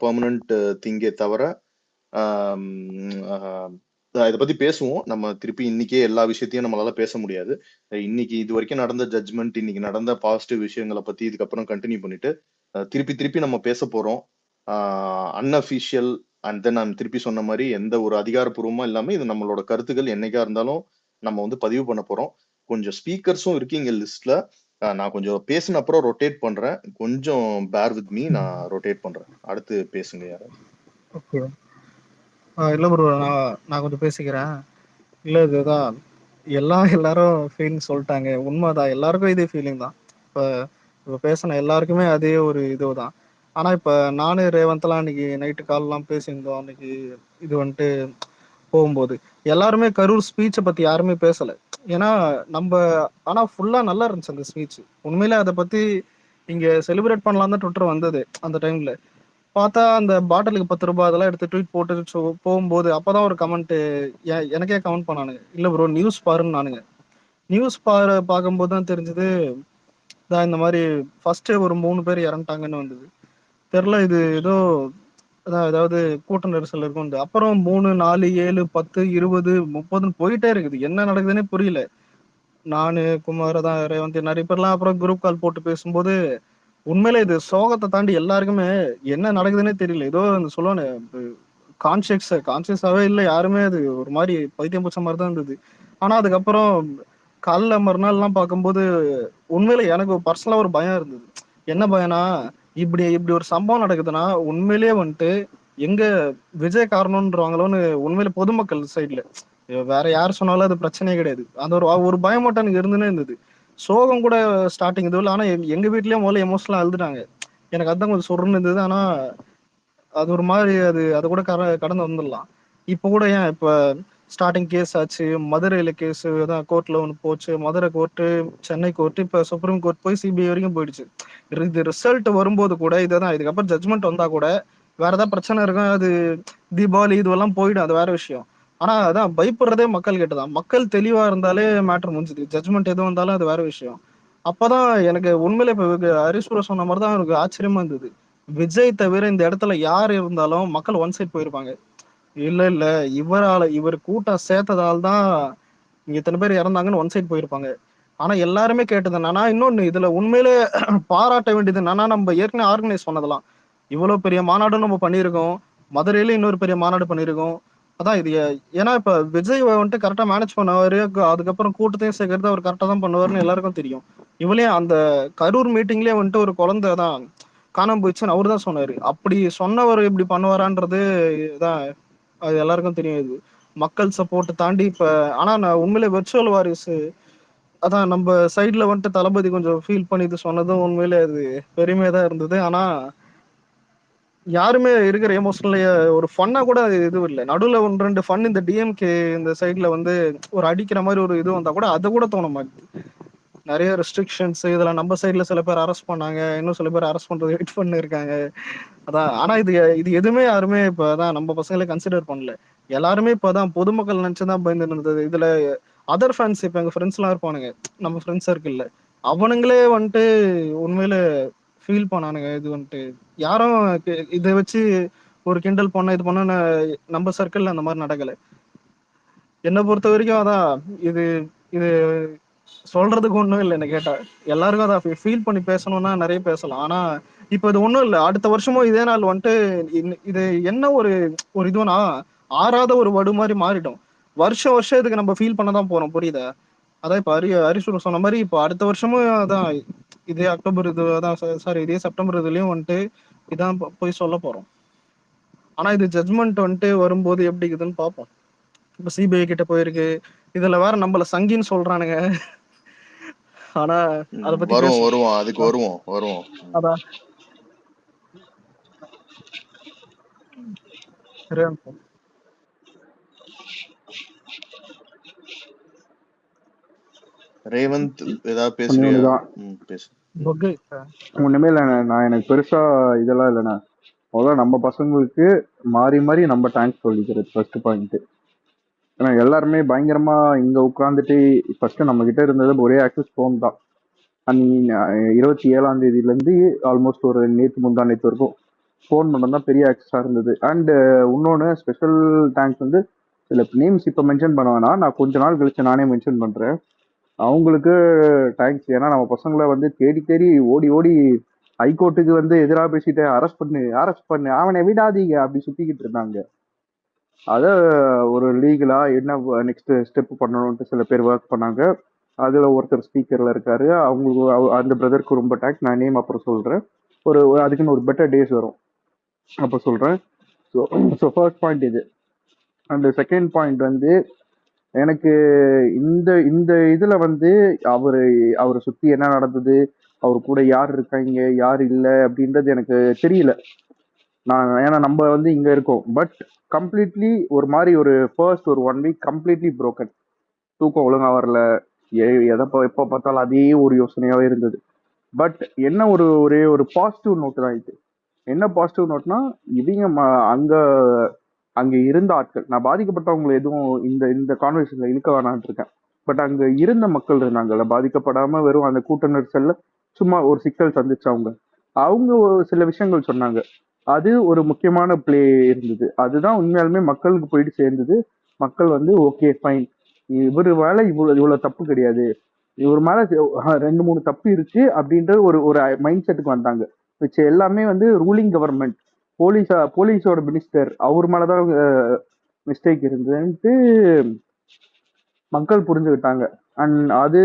பெர்மனன்ட் திங்கே தவிர இதை பத்தி பேசுவோம் நம்ம திருப்பி. இன்னைக்கே எல்லா விஷயத்தையும் நம்மளால பேச முடியாது. இன்னைக்கு இது வரைக்கும் நடந்த ஜட்ஜ்மெண்ட், இன்னைக்கு நடந்த பாசிட்டிவ் விஷயங்களை பத்தி இதுக்கப்புறம் கண்டினியூ பண்ணிட்டு திருப்பி திருப்பி நம்ம பேச போறோம். அன்அஃபிஷியல் அண்ட் தென் நான் திருப்பி சொன்ன மாதிரி எந்த ஒரு அதிகாரப்பூர்வமா இல்லாம இது நம்மளோட கருத்துக்கள் என்னைக்கா இருந்தாலும் நம்ம வந்து பதிவு பண்ண போறோம். கொஞ்சம் ஸ்பீக்கர்ஸும் இருக்கீங்க லிஸ்ட்ல. நான் கொஞ்சம் பேசின அப்புறம் ரொட்டேட் பண்றேன், கொஞ்சம் பேர் வித் மீ, நான் ரொட்டேட் பண்றேன். அடுத்து பேசுங்க யாராவது. ஓகே, இல்லை ப்ரோ, நான் கொஞ்சம் பேசிக்கிறேன். இல்லை, இதுதான் எல்லாரும் ஃபீலிங் சொல்லிட்டாங்க, உண்மைதான், எல்லாருக்கும் இதே ஃபீலிங் தான். இப்போ பேசின எல்லாருக்குமே அதே ஒரு இதுதான். ஆனால் இப்போ நானு ரேவந்தெல்லாம் அன்னைக்கு நைட்டு கால்லாம் பேசியிருந்தோம். அன்னைக்கு இது வந்துட்டு போகும்போது எல்லாருமே கரூர் ஸ்பீச்சை பற்றி யாருமே பேசலை. ஏன்னா நம்ம ஆனால் ஃபுல்லாக நல்லா இருந்துச்சு அந்த ஸ்பீச். உண்மையிலே அதை பற்றி இங்கே செலிப்ரேட் பண்ணலாம் தான் ட்விட்டர் வந்தது அந்த டைமில். பார்த்தா அந்த பாட்டிலுக்கு 10 ரூபாய் அதெல்லாம் எடுத்து ட்வீட் போட்டு போகும்போது அப்பதான் ஒரு கமெண்ட் எனக்கே கமெண்ட் பண்ணானுங்க. இல்ல ப்ரோ நியூஸ் பாருன்னு நானுங்க. நியூஸ் பார்க்கும்போது தான் தெரிஞ்சது இந்த மாதிரி ஃபர்ஸ்ட் ஒரு 3 பேர் இறந்துட்டாங்கன்னு வந்தது. தெரில இது ஏதோ ஏதாவது கூட்ட நெரிசல் இருக்கும். அப்புறம் 3, 4, 7, 10, 20, 30ன்னு போயிட்டே இருக்குது. என்ன நடக்குதுன்னே புரியல. நானு குமார் தான் ரேவந்த் நிறைய பேர்லாம் அப்புறம் குரூப் கால் போட்டு பேசும்போது உண்மையிலே இது சோகத்தை தாண்டி எல்லாருக்குமே என்ன நடக்குதுன்னே தெரியல. ஏதோ சொல்லுவானு கான்சியஸாவே இல்லை யாருமே. அது ஒரு மாதிரி பைத்தியம் பிடிச்ச மாதிரி தான் இருந்தது. ஆனா அதுக்கப்புறம் காலைல மறுநாள்லாம் பார்க்கும்போது உண்மையிலே எனக்கு பர்சனலா ஒரு பயம் இருந்தது. என்ன பயம்னா இப்படி இப்படி ஒரு சம்பவம் நடக்குதுன்னா உண்மையிலேயே வந்துட்டு எங்க விஜய் காரணம்ன்றவாங்களோன்னு உண்மையிலே பொதுமக்கள் சைட்ல வேற யார் சொன்னாலும் அது பிரச்சனையே கிடையாது. அந்த ஒரு பயம் மட்டும் எனக்கு இருந்துனே இருந்தது. சோகம் கூட ஸ்டார்டிங் இதுல. ஆனா எங்க வீட்லயே முதல்ல எமோஷனலா அழுதுட்டாங்க. எனக்கு அதான் கொஞ்சம் சொருன்னு இருந்தது. ஆனா அது ஒரு மாதிரி அது கூட கடந்து வந்துடலாம். இப்ப கூட ஏன் இப்ப ஸ்டார்டிங் கேஸ் ஆச்சு, மதுரையில கேஸ் தான் கோர்ட்ல ஒன்று போச்சு, மதுரை கோர்ட்டு, சென்னை கோர்ட்டு, இப்ப சுப்ரீம் கோர்ட் போய் சிபிஐ வரைக்கும் போயிடுச்சு. இது ரிசல்ட் வரும்போது கூட இதுதான். இதுக்கப்புறம் ஜட்மெண்ட் வந்தா கூட வேற ஏதாவது பிரச்சனை இருக்கும். அது தீபாவளி இதுவெல்லாம் போயிடும், அது வேற விஷயம். ஆனா அதான் பயப்படுறதே மக்கள் கிட்டதான். மக்கள் தெளிவா இருந்தாலே மேட்டர் முடிஞ்சுது. ஜட்மெண்ட் எது வந்தாலும் அது வேற விஷயம். அப்பதான் எனக்கு உண்மையிலே இப்ப ஹரிஸ்வரர் சொன்ன மாதிரி தான் எனக்கு ஆச்சரியமா இருந்தது. விஜய் தவிர இந்த இடத்துல யார் இருந்தாலும் மக்கள் ஒன் சைட் போயிருப்பாங்க. இல்ல இல்ல இவர் கூட்டம் சேர்த்ததால தான் இங்க இத்தனை பேர் இறந்தாங்கன்னு ஒன் சைட் போயிருப்பாங்க. ஆனா எல்லாருமே கேட்டது என்னன்னா இன்னொன்னு இதுல உண்மையிலே பாராட்ட வேண்டியது என்னன்னா நம்ம ஏற்கனவே ஆர்கனைஸ் பண்ணதெல்லாம் இவ்வளவு பெரிய மாநாடும் நம்ம பண்ணியிருக்கோம். மதுரையில இன்னொரு பெரிய மாநாடு பண்ணியிருக்கோம். அதான் இது ஏன்னா இப்ப விஜய் வந்துட்டு கரெக்டா மேனேஜ் பண்ணுவாரு. அதுக்கப்புறம் கூட்டத்தையும் சேர்க்கறது அவர் கரெக்டா தான் பண்ணுவாருன்னு எல்லாருக்கும் தெரியும். இவளையும் அந்த கரூர் மீட்டிங்லயே வந்துட்டு ஒரு குழந்தை தான் காணாம போயிடுச்சுன்னு அவரு தான் சொன்னாரு. அப்படி சொன்னவர் இப்படி பண்ணுவாரான்றது தான் அது எல்லாருக்கும் தெரியும். இது மக்கள் சப்போர்ட் தாண்டி இப்ப ஆனா நான் உண்மையிலே வெர்ச்சுவல் வாரிஸ் அதான் நம்ம சைட்ல வந்துட்டு தளபதி கொஞ்சம் ஃபீல் பண்ணி இது சொன்னதும் உண்மையிலே அது பெருமையா தான் இருந்தது. ஆனா யாருமே இருக்கிற எமோஷனல் ஒரு ஃபன்னா கூட அது இது இல்லை. நடுவுல 1, 2 ஃபன் இந்த டிஎம்கே இந்த சைட்ல வந்து ஒரு அடிக்கிற மாதிரி ஒரு இது வந்தா கூட அதை கூட தோண மாட்டேங்குது. நிறைய ரெஸ்ட்ரிக்ஷன்ஸ் இதுல நம்ம சைட்ல சில பேர் அரெஸ்ட் பண்ணாங்க, இன்னும் சில பேர் அரெஸ்ட் பண்றது வெயிட் பண்ணி இருக்காங்க. அதான் ஆனா இது இது எதுவுமே யாருமே இப்ப அதான் நம்ம பசங்களே கன்சிடர் பண்ணல. எல்லாருமே இப்பதான் பொதுமக்கள் நினைச்சுதான் பயந்து இருந்தது. இதுல அதர் ஃபேன்ஸ் இப்ப எங்க ஃப்ரெண்ட்ஸ் எல்லாம் இருப்பானுங்க, நம்ம ஃப்ரெண்ட்ஸ் சர்க்கிள்ல அவனுங்களே வந்துட்டு உண்மையில ஃபீல் பண்ணானுங்க. இது வந்துட்டு யாரும் இதை வச்சு ஒரு கிண்டல் பண்ண இது பண்ண நம்ம சர்க்கிள்ல அந்த மாதிரி நடக்கல. என்னை பொறுத்த வரைக்கும் அதான் இது இது சொல்றதுக்கு ஒண்ணும் இல்லை. என்ன கேட்டா எல்லாருக்கும் அதான் ஃபீல் பண்ணி பேசணும்னா நிறைய பேசலாம். ஆனா இப்ப இது ஒண்ணும் இல்லை. அடுத்த வருஷமும் இதே நாள் வந்துட்டு இது என்ன ஒரு ஒரு இதுனா ஆறாத ஒரு வடு மாதிரி மாறிடும். வருஷம் வருஷம் இதுக்கு நம்ம ஃபீல் பண்ணதான் போறோம். புரியுதா? அதான் இப்ப ஹரிசூர் சொன்ன மாதிரி இப்ப அடுத்த வருஷமும் அதான் இதே அக்டோபர் இது அதான் சாரி இதே செப்டம்பர் இதுலயும் வந்துட்டு இதான் போய் சொல்ல போறோம். ஆனா இது ஜட்மெண்ட் வந்துட்டு வரும்போது எப்படி இருக்குதுன்னு பார்ப்போம். இப்ப சிபிஐ கிட்ட போயிருக்கு. இதுல வேற நம்மள சங்கின்னு சொல்றானுங்க. ஆனா அத பத்தி பேசுவோம். வருவோம் அதுக்கு வருவோம். அதான் ரேவந்த் ஏதாவது ஒண்ணே பேசுறியா? ஒண்ணுதான். பேசு. ஒண்ணுமே இல்லைண்ணே. நான் எனக்கு பெருசா இதெல்லாம் இல்லைண்ணே. முதல்ல நம்ம பசங்களுக்கு மாறி மாறி நம்ம தேங்க்ஸ் சொல்லிக்கிறது ஃபர்ஸ்ட் பாயிண்ட். ஏன்னா எல்லாருமே பயங்கரமா இங்க உட்காந்துட்டு ஃபர்ஸ்ட் நம்ம கிட்ட இருந்தது ஒரே ஆக்சஸ் ஃபோன் தான். அன்னைக்கு 27ஆம் தேதியிலேருந்து ஆல்மோஸ்ட் ஒரு நேற்று முந்தா நேற்று வரைக்கும் ஃபோன் மட்டும் தான் பெரிய ஆக்சஸாக இருந்தது. அண்ட் இன்னொன்று ஸ்பெஷல் தேங்க்ஸ் வந்து சில நேம்ஸ் இப்போ மென்ஷன் பண்ண வேணாம், நான் கொஞ்ச நாள் கழிச்சு நானே மென்ஷன் பண்ணுறேன். அவங்களுக்கு தேங்க்ஸ். ஏன்னா நம்ம பசங்களை வந்து தேடி தேடி ஓடி ஓடி ஹைகோர்ட்டுக்கு வந்து எதிராக பேசிட்டு அரெஸ்ட் பண்ணு அவனை விடாதீங்க அப்படி சுத்திக்கிட்டு இருந்தாங்க. அதை ஒரு லீகலா என்ன நெக்ஸ்ட் ஸ்டெப் பண்ணணும்ட்டு சில பேர் ஒர்க் பண்ணாங்க. அதுல ஒருத்தர் ஸ்பீக்கர்ல இருக்காரு. அவங்களுக்கு அந்த பிரதருக்கு ரொம்ப தேங்க்ஸ். நான் நேம் அப்புறம் சொல்றேன். அதுக்குன்னு ஒரு பெட்டர் டேஸ் வரும் அப்ப சொல்றேன். ஸோ ஃபர்ஸ்ட் பாயிண்ட் இது. அந்த செகண்ட் பாயிண்ட் வந்து எனக்கு இந்த இந்த இதுல வந்து அவரை சுத்தி என்ன நடந்தது, அவர் கூட யார் இருக்காங்க யார் இல்லை அப்படின்றது எனக்கு தெரியல. ஏன்னா நம்ம வந்து இங்க இருக்கோம். பட் கம்ப்ளீட்லி ஒரு மாதிரி ஒரு ஃபர்ஸ்ட் ஒரு 1 வீக் கம்ப்ளீட்லி புரோக்கன். தூக்கம் ஒழுங்கா வரல, எப்போ பார்த்தாலும் அதே ஒரு யோசனையாவே இருந்தது. பட் என்ன ஒரே ஒரு பாசிட்டிவ் நோட்டு தான் இது. என்ன பாசிட்டிவ் நோட்னா இவங்க அங்க அங்க இருந்த ஆட்கள், நான் பாதிக்கப்பட்டவங்களை எதுவும் இந்த இந்த கான்வர்சேஷன்ல இழுக்க வேணான்னு இருக்கேன். பட் அங்க இருந்த மக்கள் இருந்தாங்கல்ல, பாதிக்கப்படாம வெறும் அந்த கூட்ட நெரிசல்ல சும்மா ஒரு சிக்கல் சந்திச்சவங்க, அவங்க ஒரு சில விஷயங்கள் சொன்னாங்க. அது ஒரு முக்கியமான பிளே இருந்தது. அதுதான் உண்மையாலுமே மக்களுக்கு போயிட்டு சேர்ந்தது. மக்கள் வந்து ஓகே ஃபைன், இவர் மேல இவ்வளவு இவ்வளவு தப்பு கிடையாது, இவர் மேல 2 3 தப்பு இருக்கு அப்படின்ற ஒரு ஒரு மைண்ட் செட்டுக்கு வந்தாங்க. வச்சு எல்லாமே வந்து ரூலிங் கவர்மெண்ட், போலீஸோட மினிஸ்டர் அவர் மேலதான் மிஸ்டேக் இருந்ததுன்ட்டு மக்கள் புரிஞ்சுக்கிட்டாங்க. அண்ட் அது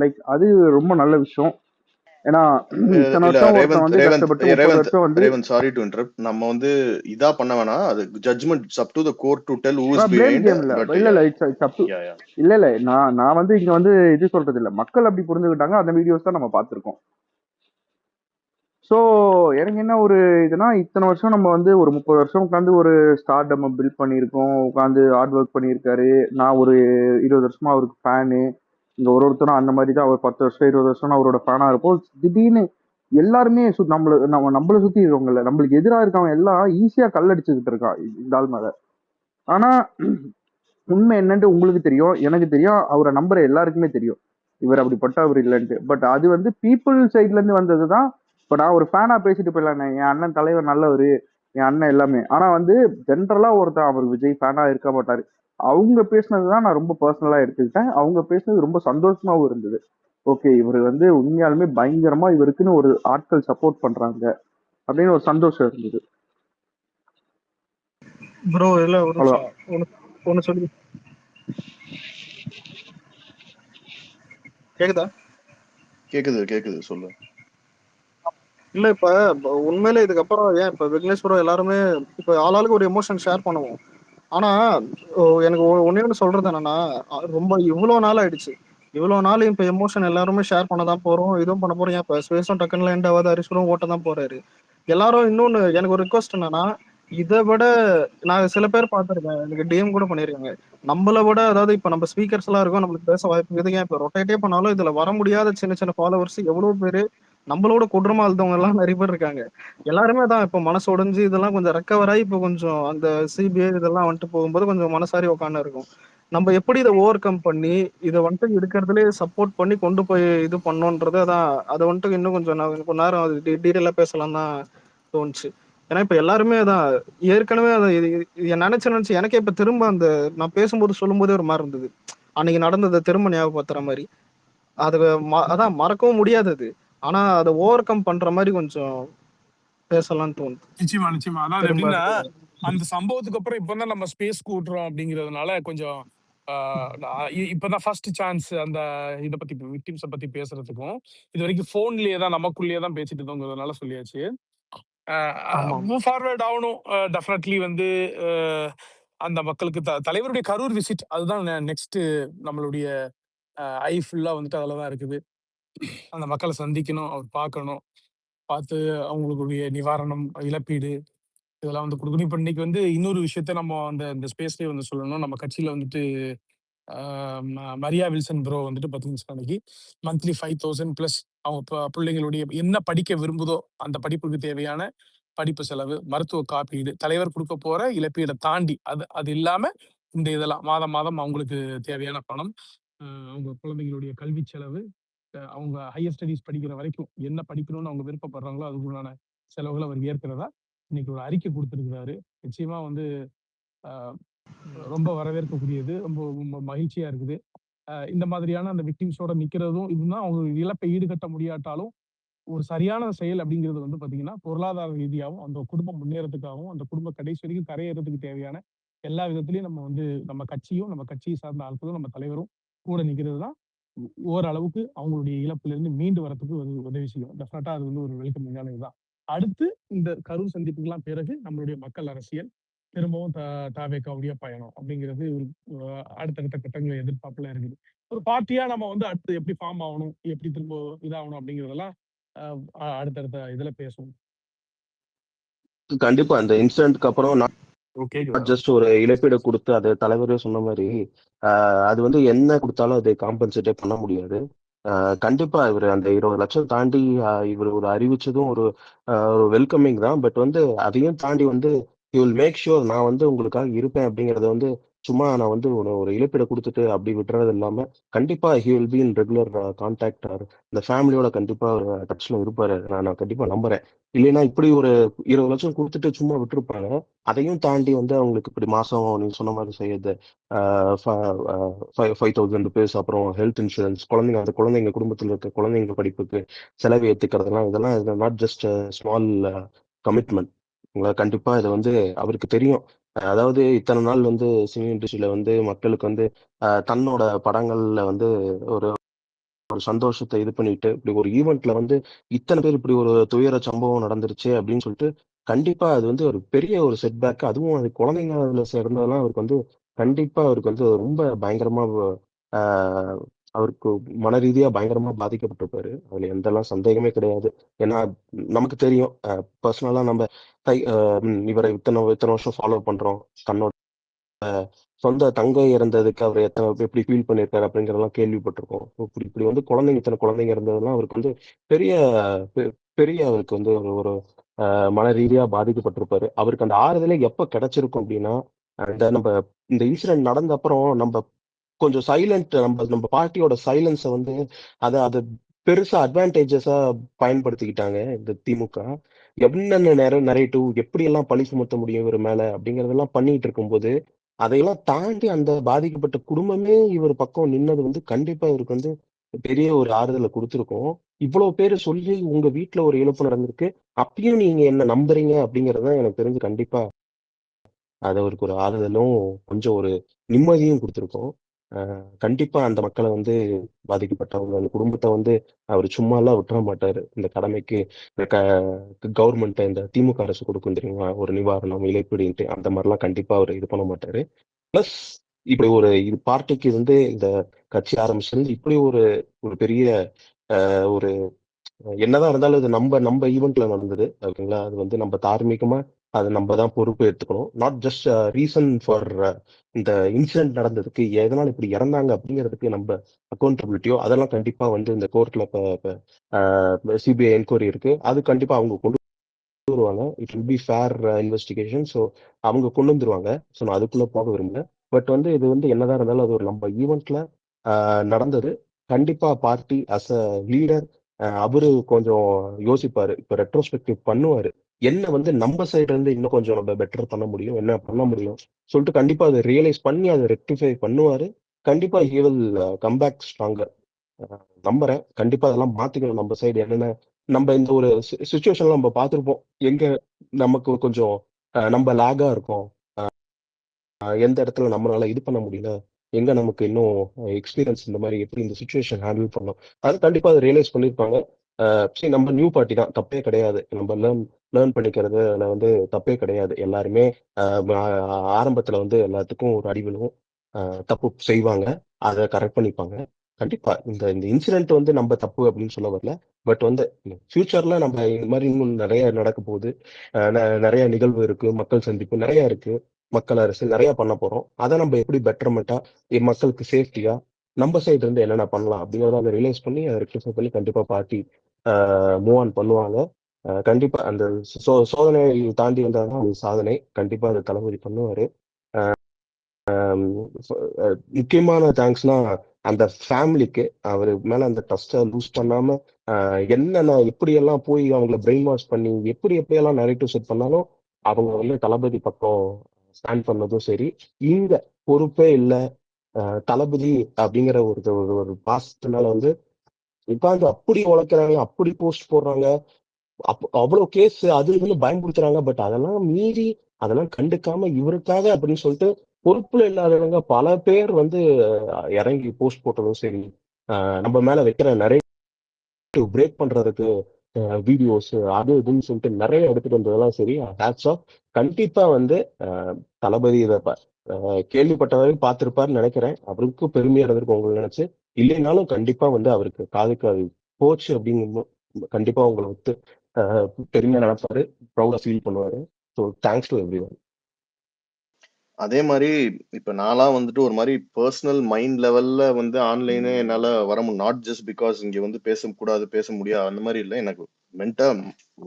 லைக் அது ரொம்ப நல்ல விஷயம். ஏன்னா இத்தனை இல்ல வருஷம் ஒருத்தன் ரேவந்த் வந்து ரேவந்த் கஷ்டப்பட்டு 30 ரேவந்த் வருஷம் வந்து ரேவந்த் சாரி டு இன்டரப்ட். நம்ம வந்து இதா பண்ண வேணாம், அது judgement up to the court to tell who is blame behind. Game இல்ல பட் இல்ல இல்ல இட்ஸ் தப்பு யா யா இல்ல இல்ல. நான் வந்து இங்க வந்து இது சொல்றது இல்ல, மக்கள் அப்படி புரிஞ்சுக்கிட்டாங்க. அந்த வீடியோஸ் தான் நம்ம பார்த்திருக்கோம். ஸோ எனக்கு என்ன ஒரு இதுனா, இத்தனை வருஷம் நம்ம வந்து ஒரு 30 வருஷம் உட்காந்து ஒரு ஸ்டார் நம்ம பில்ட் பண்ணியிருக்கோம், உட்காந்து ஹார்ட் ஒர்க் பண்ணியிருக்காரு. நான் ஒரு 20 வருஷமா அவருக்கு ஃபேனு. இங்க ஒருத்தரும் அந்த மாதிரி தான். ஒரு 10 வருஷம் 20 வருஷம் அவரோட ஃபேனா இருப்போம். திடீர்னு எல்லாருமே நம்மளை சுத்தி இருக்கவங்கல்ல, நம்மளுக்கு எதிராக இருக்கவங்க எல்லாம் ஈஸியா கல்லடிச்சுக்கிட்டு இருக்கான் இந்த ஆள் மேல. ஆனா உண்மை என்னன்ட்டு உங்களுக்கு தெரியும், எனக்கு தெரியும், அவரை நம்புற எல்லாருக்குமே தெரியும் இவர் அப்படிப்பட்டவர் இல்லைன்ட்டு. பட் அது வந்து பீப்புள் சைட்ல இருந்து வந்ததுதான். இப்ப நான் ஒரு ஃபேனா பேசிட்டு போயிடலாம், என் அண்ணன் தலைவர் நல்லவர், என் அண்ணன் எல்லாமே. ஆனா வந்து ஜென்ரலா ஒருத்தன் அவர் விஜய் ஃபேனா இருக்க மாட்டாரு. அவங்க பேசினதுதான் நான் ரொம்ப பர்சனலா எடுத்துக்கிட்டேன். அவங்க பேசினது ரொம்ப சந்தோஷமாவும் இருந்தது. ஓகே, இவர் வந்து உண்மையாலுமே பயங்கரமா இவருக்குன்னு ஒரு ஆட்கள் சப்போர்ட் பண்றாங்க அப்படின்னு ஒரு சந்தோஷம் இருந்தது. ப்ரோ இல்ல ஒரு அவ்வளவுதான். நிமிஷம் ஒன்னு சொல்லி கேக்குதா? கேக்குது கேக்குது சொல்லு. இல்ல இப்ப உண்மையிலே இதுக்கப்புறம் ஏன் இப்ப விக்னேஷ் ப்ரோ எல்லாருமே இப்ப ஆளாளுக்கு ஒரு எமோஷன் ஷேர் பண்ணுவோம். ஆனா எனக்கு ஒன்னே ஒண்ணு சொல்றது என்னன்னா, ரொம்ப இவ்வளவு நாள் ஆயிடுச்சு. இவ்வளவு நாள் இப்ப எமோஷன் எல்லாருமே ஷேர் பண்ணதான் போறோம், இதுவும் பண்ண போறோம். ஏன் இப்ப ஸ்பேஸும் டக்குன்னு எண்ட் ஆகாது, ஹரிஸ்வரும் ஓட்ட தான் போறாரு. எல்லாரும் இன்னொன்னு எனக்கு ஒரு ரிக்வஸ்ட் என்னன்னா, இதை விட நான் சில பேர் பார்த்திருக்கேன், எனக்கு டிஎம் கூட பண்ணிருக்காங்க. நம்மளை விட அதாவது இப்ப நம்ம ஸ்பீக்கர்ஸ் எல்லாம் இருக்கும், நம்மளுக்கு பேச வாய்ப்பு இருக்குது. ஏன் இப்ப ரொட்டேட்டே பண்ணாலும் இதுல வர முடியாத சின்ன சின்ன ஃபாலோவர்ஸ் எவ்வளவு பேரு நம்மளோட கொடூரமா அழுதவங்க எல்லாம் நிறைய பேர் இருக்காங்க. எல்லாருமே தான் இப்ப மனசு உடைஞ்சு இதெல்லாம் கொஞ்சம் ரெக்கவர் ஆகி இப்ப கொஞ்சம் அந்த சிபிஐ இதெல்லாம் வந்துட்டு போகும்போது கொஞ்சம் மனசாரி உட்காந்து இருக்கும். நம்ம எப்படி இதை ஓவர் கம் பண்ணி இதை வந்துட்டு இருக்கிறதுலே சப்போர்ட் பண்ணி கொண்டு போய் இது பண்ணோன்றது அதான். அதை வந்துட்டு இன்னும் கொஞ்சம் நான் கொஞ்ச நேரம் அது டீட்டெயிலா பேசலாம் தான் தோணுச்சு. ஏன்னா இப்ப எல்லாருமே அதான் ஏற்கனவே அதை நினைச்சு எனக்கே இப்ப திரும்ப அந்த நான் பேசும்போது சொல்லும் போதே ஒரு மாதிரி இருந்தது. அன்னைக்கு நடந்ததை திரும்ப ஞாபகப்படுத்துற மாதிரி. அது அதான் மறக்கவும் முடியாது அது. ஆனா அதை ஓவர் கம் பண்ற மாதிரி கொஞ்சம் பேசலாம்னு தோணுது. நிச்சயமா நிச்சயமா. அதாவது திரும்ப எப்படின்னா, அந்த சம்பவத்துக்கு அப்புறம் இப்பதான் நம்ம ஸ்பேஸ் கூட்டுறோம் அப்படிங்கிறதுனால கொஞ்சம் இப்பதான் ஃபர்ஸ்ட் சான்ஸ் அந்த இதை பத்தி விக்டிம்ஸ பத்தி பேசுறதுக்கும். இது வரைக்கும் போன்லயே தான் நமக்குள்ளேயே தான் பேசிட்டு இருந்தோங்கிறதுனால சொல்லியாச்சு. ஆமா மூவ் ஃபார்வர்ட் ஆகணும். டெஃபினெட்லி வந்து அந்த மக்களுக்கு தலைவருடைய கரூர் விசிட் அதுதான் நெக்ஸ்ட் நம்மளுடைய ஐ ஃபுல்லா வந்துட்டு அதில் தான் இருக்குது. அந்த மக்களை சந்திக்கணும், அவர் பார்க்கணும், பார்த்து அவங்களுடைய நிவாரணம், இழப்பீடு இதெல்லாம் வந்து கொடுக்கணும். இப்போ இன்னைக்கு வந்து இன்னொரு விஷயத்த நம்ம அந்த இந்த ஸ்பேஸ்லேயே வந்து சொல்லணும். நம்ம கட்சியில் வந்துட்டு மரியா வில்சன் ப்ரோ வந்துட்டு பார்த்தீங்கன்னா அன்னைக்கு மந்த்லி 5,000 ப்ளஸ் அவங்க பிள்ளைங்களுடைய என்ன படிக்க விரும்புதோ அந்த படிப்புக்கு தேவையான படிப்பு செலவு, மருத்துவ காப்பீடு, தலைவர் கொடுக்க போற இழப்பீடை தாண்டி அது அது இல்லாம இந்த இதெல்லாம் மாதம் மாதம் அவங்களுக்கு தேவையான பணம், அவங்க குழந்தைங்களுடைய கல்வி செலவு, அவங்க ஹையர் ஸ்டடீஸ் படிக்கிற வரைக்கும் என்ன படிக்கணும்னு அவங்க விருப்பப்படுறாங்களோ அதுக்குள்ளான செலவுகளை அவர் ஏற்கிறதா இன்னைக்கு ஒரு அறிக்கை கொடுத்துருக்கிறாரு. நிச்சயமா வந்து ரொம்ப வரவேற்கக்கூடியது, ரொம்ப ரொம்ப மகிழ்ச்சியா இருக்குது. இந்த மாதிரியான அந்த விக்டிம்ஸோட நிக்கிறதும் இதுதான் அவங்க இழப்பை ஈடுகட்ட முடியாட்டாலும் ஒரு சரியான செயல் அப்படிங்கிறது வந்து பாத்தீங்கன்னா பொருளாதார ரீதியாகவும் அந்த குடும்பம் முன்னேறதுக்காகவும் அந்த குடும்ப கடைசி வரைக்கும் கரையேறதுக்கு தேவையான எல்லா விதத்திலையும் நம்ம வந்து நம்ம கட்சியும் நம்ம கட்சியை சார்ந்த ஆட்களும் நம்ம தலைவரும் கூட நிக்கிறது தான் ஓரளவுக்கு அவங்களுடைய இழப்புல இருந்து மீண்டு வரதுக்கு உதவி செய்யும். டெஃபினட்டா அது வந்து ஒரு வெல்கமிங்கான இதுதான். அடுத்து இந்த கரூர் சந்திப்புக்கெல்லாம் பிறகு நம்மளுடைய மக்கள் அரசியல் திரும்பவும் தாவேக்காவுடைய பயணம் அப்படிங்கிறது அடுத்தடுத்த கட்டங்களை எதிர்பார்ப்புல இருக்குது. ஒரு பார்ட்டியா நம்ம வந்து அடுத்து எப்படி ஃபார்ம் ஆகணும், எப்படி திரும்ப இதாகணும் அப்படிங்கிறதெல்லாம் அடுத்தடுத்த இதுல பேசுவோம். கண்டிப்பா இந்த இன்சிடென்ட்க்கு அப்புறம் ஓகே ஜஸ்ட் ஒரு இழப்பீடு கொடுத்து அது தலைவரே சொன்ன மாதிரி அது வந்து என்ன கொடுத்தாலும் அதை காம்பன்சேட்டே பண்ண முடியாது. கண்டிப்பா இவர் அந்த 20 லட்சம் தாண்டி இவர் ஒரு அறிவிச்சதும் ஒரு ஒரு வெல்கமிங் தான். பட் வந்து அதையும் தாண்டி வந்து யூ வில் மேக் ஷூர் நான் வந்து உங்களுக்காக இருப்பேன் அப்படிங்கறத வந்து சும்மா நான் வந்து ஒரு ஒரு இழப்பீடை கொடுத்துட்டு அப்படி விட்டுறது இல்லாம கண்டிப்பா he will be in regular contact. இந்த ஃபேமிலியோட கண்டிப்பா ஒரு டச்ல இருப்பாரு. நான் கண்டிப்பா நம்புறேன். இல்லைன்னா இப்படி ஒரு 20 லட்சம் கொடுத்துட்டு சும்மா விட்டுருப்பாங்க. அதையும் தாண்டி வந்து அவங்களுக்கு இப்படி மாசம் நீங்க சொன்ன மாதிரி செய்யுது 5,000 ருபீஸ், அப்புறம் ஹெல்த் இன்சூரன்ஸ், குழந்தைங்க அந்த குழந்தைங்க குடும்பத்தில் இருக்க குழந்தைங்க படிப்புக்கு செலவு ஏத்துக்கிறதுலாம் இதெல்லாம் நாட் ஜஸ்ட் ஸ்மால் கமிட்மெண்ட். கண்டிப்பா இது வந்து அவருக்கு தெரியும். அதாவது இத்தனை நாள் வந்து சினி இண்டஸ்ட்ரியில வந்து மக்களுக்கு வந்து தன்னோட படங்கள்ல வந்து ஒரு ஒரு சந்தோஷத்தை இது பண்ணிட்டு இப்படி ஒரு ஈவெண்ட்ல வந்து இத்தனை பேர் இப்படி ஒரு துயர சம்பவம் நடந்துருச்சு அப்படின்னு சொல்லிட்டு கண்டிப்பா அது வந்து ஒரு பெரிய ஒரு செட்பேக். அதுவும் அது குழந்தைங்க அதுல சேர்ந்ததெல்லாம் அவருக்கு வந்து கண்டிப்பா அவருக்கு வந்து ரொம்ப பயங்கரமா ஆஹ் அவருக்கு மன ரீதியா பயங்கரமா பாதிக்கப்பட்டிருப்பாரு. அதுல எந்தெல்லாம் சந்தேகமே கிடையாது. ஏன்னா நமக்கு தெரியும் பர்சனலா நம்ம இவரை இத்தனை இத்தனை வருஷம் ஃபாலோ பண்றோம். தன்னோட சொந்த தங்கை இறந்ததுக்கு அவர் எப்படி ஃபீல் பண்ணியிருக்காரு அப்படிங்கிறதெல்லாம் கேள்விப்பட்டிருக்கோம். இப்படி இப்படி வந்து குழந்தைங்க இத்தனை குழந்தைங்க இருந்ததெல்லாம் அவருக்கு வந்து பெரிய பெரிய அவருக்கு வந்து ஒரு ஒரு மன ரீதியா பாதிக்கப்பட்டிருப்பாரு. அவருக்கு அந்த ஆறுதலே எப்ப கிடைச்சிருக்கும் அப்படின்னா நம்ம இந்த இன்சிடென்ட் நடந்த அப்புறம் நம்ம கொஞ்சம் சைலண்ட் நம்ம நம்ம பார்ட்டியோட சைலன்ஸை வந்து அதை பெருசா அட்வான்டேஜஸா பயன்படுத்திக்கிட்டாங்க இந்த திமுக. என்னென்ன நரேட்டிவ் எப்படி எல்லாம் பழி சுமத்த முடியும் இவர் மேல அப்படிங்கறதெல்லாம் பண்ணிட்டு இருக்கும்போது அதையெல்லாம் தாண்டி அந்த பாதிக்கப்பட்ட குடும்பமே இவர் பக்கம் நின்னது வந்து கண்டிப்பா இவருக்கு வந்து பெரிய ஒரு ஆறுதலை கொடுத்துருக்கோம். இவ்வளவு பேர் சொல்லி உங்க வீட்டுல ஒரு இழப்பு நடந்திருக்கு, அப்பயும் நீங்க என்ன நம்புறீங்க அப்படிங்கறதுதான் எனக்கு தெரிஞ்சு கண்டிப்பா அது அவருக்கு ஒரு ஆறுதலும் கொஞ்சம் ஒரு நிம்மதியும் கொடுத்துருக்கோம். கண்டிப்பா அந்த மக்களை வந்து பாதிக்கப்பட்டவங்க அந்த குடும்பத்தை வந்து அவர் சும்மாலாம் விட்டுற மாட்டாரு. இந்த கடமைக்கு கவர்மெண்ட் இந்த திமுக அரசு கொடுக்கும் தெரியுமா ஒரு நிவாரணம் இழப்பீடுன்ட்டு அந்த மாதிரிலாம் கண்டிப்பா அவர் இது பண்ண மாட்டாரு. பிளஸ் இப்படி ஒரு இது பார்ட்டிக்கு வந்து இந்த கட்சி ஆரம்பிச்சிருந்து இப்படி ஒரு ஒரு பெரிய ஒரு என்னதான் இருந்தாலும் இது நம்ம நம்ம ஈவெண்ட்ல நடந்தது ஓகேங்களா. அது வந்து நம்ம தார்மீகமா அது நம்ம தான் பொறுப்பு எடுத்துக்கணும். நாட் ஜஸ்ட் ரீசன் ஃபார் இந்த இன்சிடென்ட் நடந்ததுக்கு எதனால இப்படி இறந்தாங்க அப்படிங்கிறதுக்கு நம்ம அக்கௌண்டபிலிட்டியோ அதெல்லாம் கண்டிப்பா வந்து இந்த கோர்ட்ல சிபிஐ என்கொயரி இருக்கு. அது கண்டிப்பா அவங்க கொண்டு வருவாங்க. It will be fair investigation. So அவங்க கொண்டு வந்துருவாங்க. ஸோ நான் அதுக்குள்ள போக விரும்பல. பட் வந்து இது வந்து என்னதான் இருந்தாலும் அது ஒரு நம்ம ஈவெண்ட்ல நடந்தது. கண்டிப்பா பார்ட்டி அஸ் அ லீடர் அவரு கொஞ்சம் யோசிப்பாரு. இப்ப ரெட்ரோஸ்பெக்டிவ் பண்ணுவாரு. என்ன வந்து நம்ம சைடுல இருந்து இன்னும் கொஞ்சம் நம்ம பெட்டர் பண்ண முடியும், என்ன பண்ண முடியும் சொல்லிட்டு கண்டிப்பா அதை ரியலைஸ் பண்ணி அதை ரெக்டிஃபை பண்ணுவாரு. கண்டிப்பா he will come back stronger. நம்புறேன். கண்டிப்பா அதெல்லாம் மாத்திக்கணும் நம்ம சைடு. என்னென்ன நம்ம இந்த ஒரு சுச்சுவேஷன்ல நம்ம பார்த்திருப்போம். எங்க நமக்கு கொஞ்சம் நம்ம லேகா இருக்கோம், எந்த இடத்துல நம்மளால இது பண்ண முடியல, எங்க நமக்கு இன்னும் எக்ஸ்பீரியன்ஸ் இந்த மாதிரி எப்படி இந்த சுச்சுவேஷன் ஹேண்டில் பண்ணோம் அது கண்டிப்பா அதை ரியலைஸ் பண்ணியிருப்பாங்க. சரி நம்ம நியூ பார்ட்டி தான், தப்பே கிடையாது. நம்ம லேர்ன் பண்ணிக்கிறது அதுல வந்து தப்பே கிடையாது. எல்லாருமே ஆரம்பத்துல வந்து எல்லாத்துக்கும் ஒரு அடி விழுவும், தப்பு செய்வாங்க, அதை கரெக்ட் பண்ணிப்பாங்க. கண்டிப்பா இந்த இந்த இன்சிடென்ட் வந்து நம்ம தப்பு அப்படின்னு சொல்ல வரல. பட் வந்து ஃபியூச்சர்ல நம்ம இந்த மாதிரி இன்னும் நிறைய நடக்க போகுது. நிறைய நிகழ்வு இருக்கு, மக்கள் சந்திப்பு நிறைய இருக்கு, மக்கள் அரசு நிறைய பண்ண போறோம். அதை நம்ம எப்படி பெட்டர்மெண்டா மக்களுக்கு சேஃப்டியா நம்ம சைடு இருந்து என்னென்ன பண்ணலாம் அப்படிங்கறத அதை ரியலைஸ் பண்ணி அதை ரெக்டிஃபை பண்ணி கண்டிப்பா பார்ட்டி மூவ் ஆன் பண்ணுவாங்க. கண்டிப்பா அந்த சோதனை தாண்டி வந்தாதான் அது சாதனை. கண்டிப்பா அதை தளபதி பண்ணுவாரு. முக்கியமான தேங்க்ஸ்னா அந்த ஃபேமிலிக்கு, அவர் மேல அந்த ட்ரஸ்ட்டை லூஸ் பண்ணாம என்னென்ன எப்படியெல்லாம் போய் அவங்கள பிரெயின் வாஷ் பண்ணி எப்படி எப்படியெல்லாம் நரேட்டிவ் செட் பண்ணாலும் அவங்க வந்து தளபதி பக்கம் ஸ்டாண்ட் பண்ணதும் சரி. இங்க பொறுப்பே இல்லை, தளபதி அப்படிங்கிற ஒரு ஒரு ஒரு பாசத்தினால வந்து உட்கார்ந்து அப்படி உழைக்கிறாங்க, அப்படி போஸ்ட் போடுறாங்க, அவ்வளவு கேஸ் அது இதுன்னு பயன்படுத்துறாங்க. பட் அதெல்லாம் மீறி அதெல்லாம் கண்டுக்காம இவருக்காக அப்படின்னு சொல்லிட்டு பொறுப்புல இல்லாதவங்க பல பேர் வந்து இறங்கி போஸ்ட் போட்டதும் சரி, நம்ம மேல வைக்கிற நிறைய பிரேக் பண்றதுக்கு வீடியோஸ் அது இதுன்னு சொல்லிட்டு நிறைய எடுத்துட்டு வந்ததெல்லாம் சரி. Hats off. கண்டிப்பா வந்து தளபதி இதை கேள்விப்பட்டவரை பார்த்திருப்பாருன்னு நினைக்கிறேன். அவருக்கு பெருமையா இருந்திருக்கு உங்களுக்கு நினைச்சு. இல்லைனாலும் கண்டிப்பா வந்து அவருக்கு காதுக்கு அது போச்சு அப்படிங்கும் கண்டிப்பா உங்களை வந்து பெருமையா நினைப்பாரு, ப்ரௌடா ஃபீல் பண்ணுவாரு. So thanks to every one. அதே மாதிரி இப்ப நான்லாம் வந்துட்டு ஒரு மாதிரி பர்சனல் மைண்ட் லெவல்ல வந்து ஆன்லைனே என்னால வர முடியும். நாட் ஜஸ்ட் பிகாஸ் இங்க வந்து பேசக்கூடாது, பேச முடியாது அந்த மாதிரி இல்ல. எனக்கு மென்டா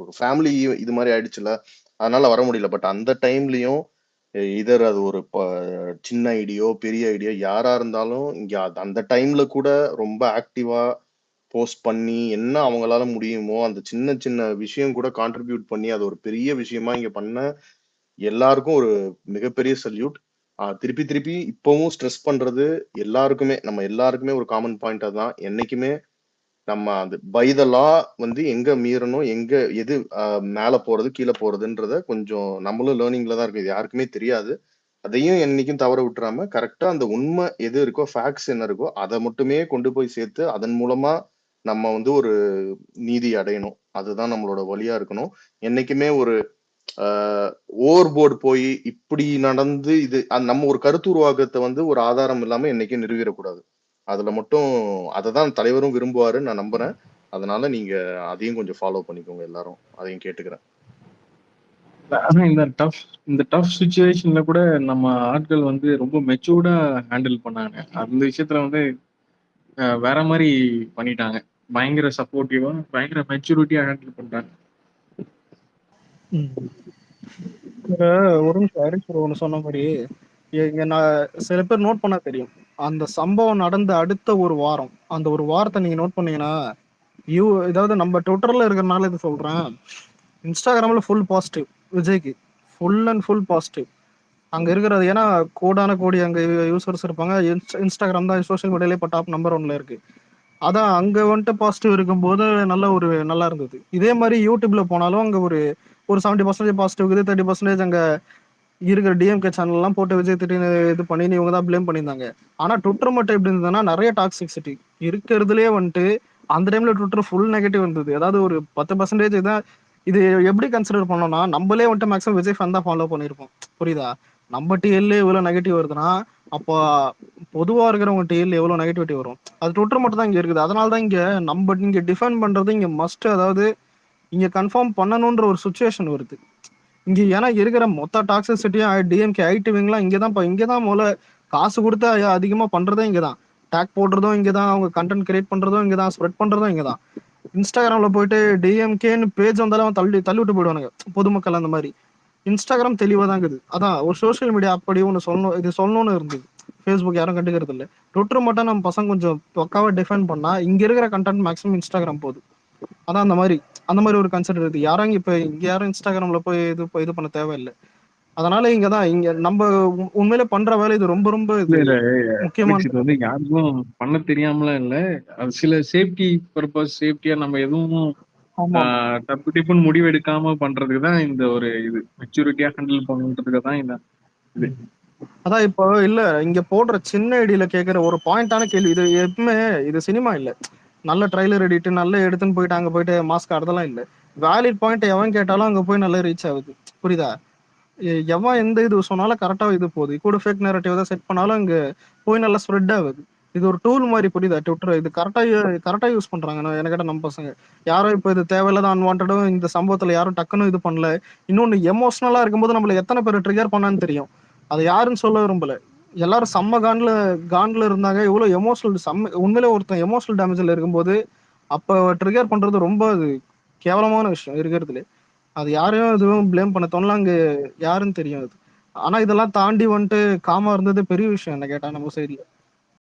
ஒரு ஃபேமிலி இது மாதிரி ஆயிடுச்சுல, அதனால வர முடியல. பட் அந்த டைம்லயும் இதர் அது ஒரு சின்ன ஐடியோ, பெரிய ஐடியோ யாரா இருந்தாலும் இங்க அந்த டைம்ல கூட ரொம்ப ஆக்டிவா போஸ்ட் பண்ணி என்ன அவங்களால முடியுமோ அந்த சின்ன சின்ன விஷயம் கூட கான்ட்ரிபியூட் பண்ணி அது ஒரு பெரிய விஷயமா இங்க பண்ண எல்லாருக்கும் ஒரு மிகப்பெரிய சல்யூட். திருப்பி திருப்பி இப்பவும் ஸ்ட்ரெஸ் பண்றது எல்லாருக்குமே, நம்ம எல்லாருக்குமே ஒரு காமன் பாயிண்ட் அதான். என்னைக்குமே நம்ம அது பை த லா வந்து எங்க மீறணும், எங்க எது மேல போறது, கீழ போறதுன்றத கொஞ்சம் நம்மளும் லேர்னிங்ல தான் இருக்கு. இது யாருக்குமே தெரியாது. அதையும் என்னைக்கும் தவற விட்டுறாம, கரெக்ட்டா அந்த உண்மை எது இருக்கோ, ஃபேக்ட்ஸ் என்ன இருக்கோ, அத மட்டுமே கொண்டு போய் சேர்த்து, அதன் மூலமா நம்ம வந்து ஒரு நீதி அடையணும். அதுதான் நம்மளோட வழியா இருக்கணும். என்னைக்குமே ஒரு ஓவர்போர்ட் போய் இப்படி நடந்து இது நம்ம ஒரு கருத்து உருவாக்கத்தை வந்து ஒரு ஆதாரம் இல்லாம என்னைக்கும் நிறுவிடக்கூடாது. அதுல மட்டும் அததான் தலைவரும் விரும்புவாருன்னு நான் நம்புறேன். அதனால நீங்க அதையும் கொஞ்சம் ஃபாலோ பண்ணிக்கோங்க எல்லாரும். அதையும் கேட்டுக்கிறேன். ஆனா இந்த டஃப் சுச்சுவேஷன்ல கூட நம்ம ஆட்கள் வந்து ரொம்ப மெச்சூர்டா ஹேண்டில் பண்ணாங்க. அந்த விஷயத்துல வந்து வேற மாதிரி பண்ணிட்டாங்க. பயங்கர சப்போர்ட்டிவா, பயங்கர மெச்சூரிட்டியா ஹேண்டில் பண்றாங்க. ஒரு நிமிஷம் ஹரிஷ் ஒன்று சொன்ன மாதிரி இங்க நான் சில பேர் நோட் பண்ணா தெரியும். அந்த சம்பவம் நடந்த அடுத்த ஒரு வாரம், அந்த ஒரு வாரத்தை நீங்க நோட் பண்ணீங்கன்னா இதாவது நம்ம ட்விட்டர்ல இருக்கிறனால இது சொல்றேன். இன்ஸ்டாகிராம்ல ஃபுல் பாசிட்டிவ் விஜய்க்கு, ஃபுல் அண்ட் ஃபுல் பாசிட்டிவ் அங்க இருக்கிறது. ஏன்னா கோடான கோடி அங்க யூசர்ஸ் இருப்பாங்க. இன்ஸ்டாகிராம் தான் சோஷியல் மீடியாலே இப்போ டாப் நம்பர் 1ல இருக்கு. அதான் அங்க வந்துட்டு பாசிட்டிவ் இருக்கும்போது நல்லா இருந்தது. இதே மாதிரி யூடியூப்ல போனாலும் அங்க ஒரு 70% பாசிட்டிவ் இருக்குது, 30% அங்க இருக்கிற டிஎம்கே சேனல் எல்லாம் போட்டு விஜய் திடீர்னு இது பண்ணி இவங்க தான் ப்ளேம் பண்ணியிருந்தாங்க. ஆனா ட்விட்டர் மட்டும் எப்படி இருந்ததுன்னா நிறைய டாக்ஸிசிட்டி இருக்கிறதுலயே வந்துட்டு அந்த டைம்ல ட்விட்டர் ஃபுல் நெகட்டிவ் இருந்தது. அதாவது ஒரு 10% தான். இது எப்படி கன்சிடர் பண்ணோம்னா, நம்மளே வந்துட்டு மேக்ஸிமம் விஜய் ஃபேன் தான் ஃபாலோ பண்ணியிருப்போம். புரியுதா? நம்ம டிஎல்ல இவ்வளவு நெகட்டிவ் வருதுன்னா, அப்போ பொதுவா இருக்கிறவங்க டிஎல் எவ்வளவு நெகட்டிவிட்டி வரும்? அது ட்விட்டர் மட்டும் தான் இங்க இருக்குது. அதனால தான் இங்க டிஃபெண்ட் பண்றது இங்க மஸ்ட். அதாவது இங்க கன்ஃபார்ம் பண்ணணும்ன்ற ஒரு சுச்சுவேஷன் வருது இங்க. ஏன்னா இருக்கிற மொத்த டாக்ஸிசிட்டியும் டிஎம்கே ஐடிவிங்லாம் இங்கதான் முதல்ல காசு கொடுத்து அதிகமா பண்றதே இங்கதான். டேக் போடுறதும் இங்கதான், அவங்க கண்டென்ட் கிரியேட் பண்றதும் இங்கதான், ஸ்ப்ரெட் பண்றதும் இங்கதான். இன்ஸ்டாகிராம்ல போயிட்டு டிஎம்கேன்னு பேஜ் வந்தாலும் தள்ளி விட்டு போயிடுவானுங்க பொதுமக்கள். அந்த மாதிரி இன்ஸ்டாகிராம் தெளிவா தான் இருக்குது. அதான் ஒரு சோஷியல் மீடியா அப்படி ஒன்று சொல்லணும், இது சொல்லணும்னு இருந்தது. ஃபேஸ்புக் யாரும் கண்டுக்கிறது இல்லை. ட்விட்டர் மட்டும் நம்ம பசங்க கொஞ்சம் பக்காவா டிஃபைன் பண்ணா இங்க இருக்கிற கண்டென்ட் மேக்ஸிமம் இன்ஸ்டாகிராம் போகுது. அதான் அந்த மாதிரி ஒரு கன்செப்ட் இருக்கு. யாரும் இப்ப இங்க யாரும் இன்ஸ்டாகிராம்ல போய் இது பண்ண தேவையில்லை. அதனால இங்க நம்ம உண்மையிலே பண்ற வேலை இது ரொம்ப ரொம்ப முக்கியமான. இது வந்து யாருக்கும் பண்ண தெரியாமலாம் இல்ல. அது சில சேஃப்டி பர்பஸ், சேஃப்டியா நம்ம எதுவும் தப்பு டிப்புன்னு முடிவு எடுக்காம பண்றதுக்கு தான் இந்த ஒரு இது மெச்சூரிட்டியா ஹேண்டில் பண்ணுறதுக்கு தான் இந்த இது. அதான் இப்போ இல்ல இங்க போடுற சின்ன ஐடியில கேட்கிற ஒரு பாயிண்டான கேள்வி. இது எப்பவுமே இது சினிமா இல்ல. நல்ல ட்ரைலர் எடிட்டு நல்ல எடுத்துன்னு போயிட்டு அங்க போயிட்டு மாஸ்க் அதெல்லாம் இல்ல. வேலிட் பாயிண்ட் எவன் கேட்டாலும் அங்க போய் நல்லா ரீச் ஆகுது. புரியுதா? எவன் எந்த இது சொன்னாலும் கரெக்டா இது போகுது. கூட ஃபேக் நேரட்டிவ் தான் செட் பண்ணாலும் அங்க போய் நல்லா ஸ்ப்ரெட் ஆகுது. இது ஒரு டூல் மாதிரி. புரியுதா? ட்விட்டர் இது கரெக்டா யூஸ் பண்றாங்க. எனக்கு கேட்ட நம்ம பசங்க யாரும் இப்போ இது தேவையில்லாத அன்வான்டும் இந்த சம்பவத்துல யாரும் டக்குன்னு இது பண்ணல. இன்னொன்னு எமோஷனலா இருக்கும்போது நம்மள எத்தனை பேர் ட்ரிகர் பண்ணான்னு தெரியும். அது யாருன்னு சொல்ல விரும்பல. எல்லாரும் செம்ம கான்ல இருந்தாங்க. இவ்வளவு எமோஷனல் உண்மையிலே ஒருத்தன் எமோஷனல் டேமேஜ்ல இருக்கும்போது அப்ப ட்ரிகர் பண்றது ரொம்ப அது கேவலமான விஷயம் இருக்கிறதுல. அது யாரையும் எதுவும் பிளேம் பண்ண தோணலாம். அங்க யாருன்னு தெரியும் அது. ஆனா இதெல்லாம் தாண்டி வந்துட்டு காமா இருந்தது பெரிய விஷயம் என்ன கேட்டா நம்ம சைட்ல.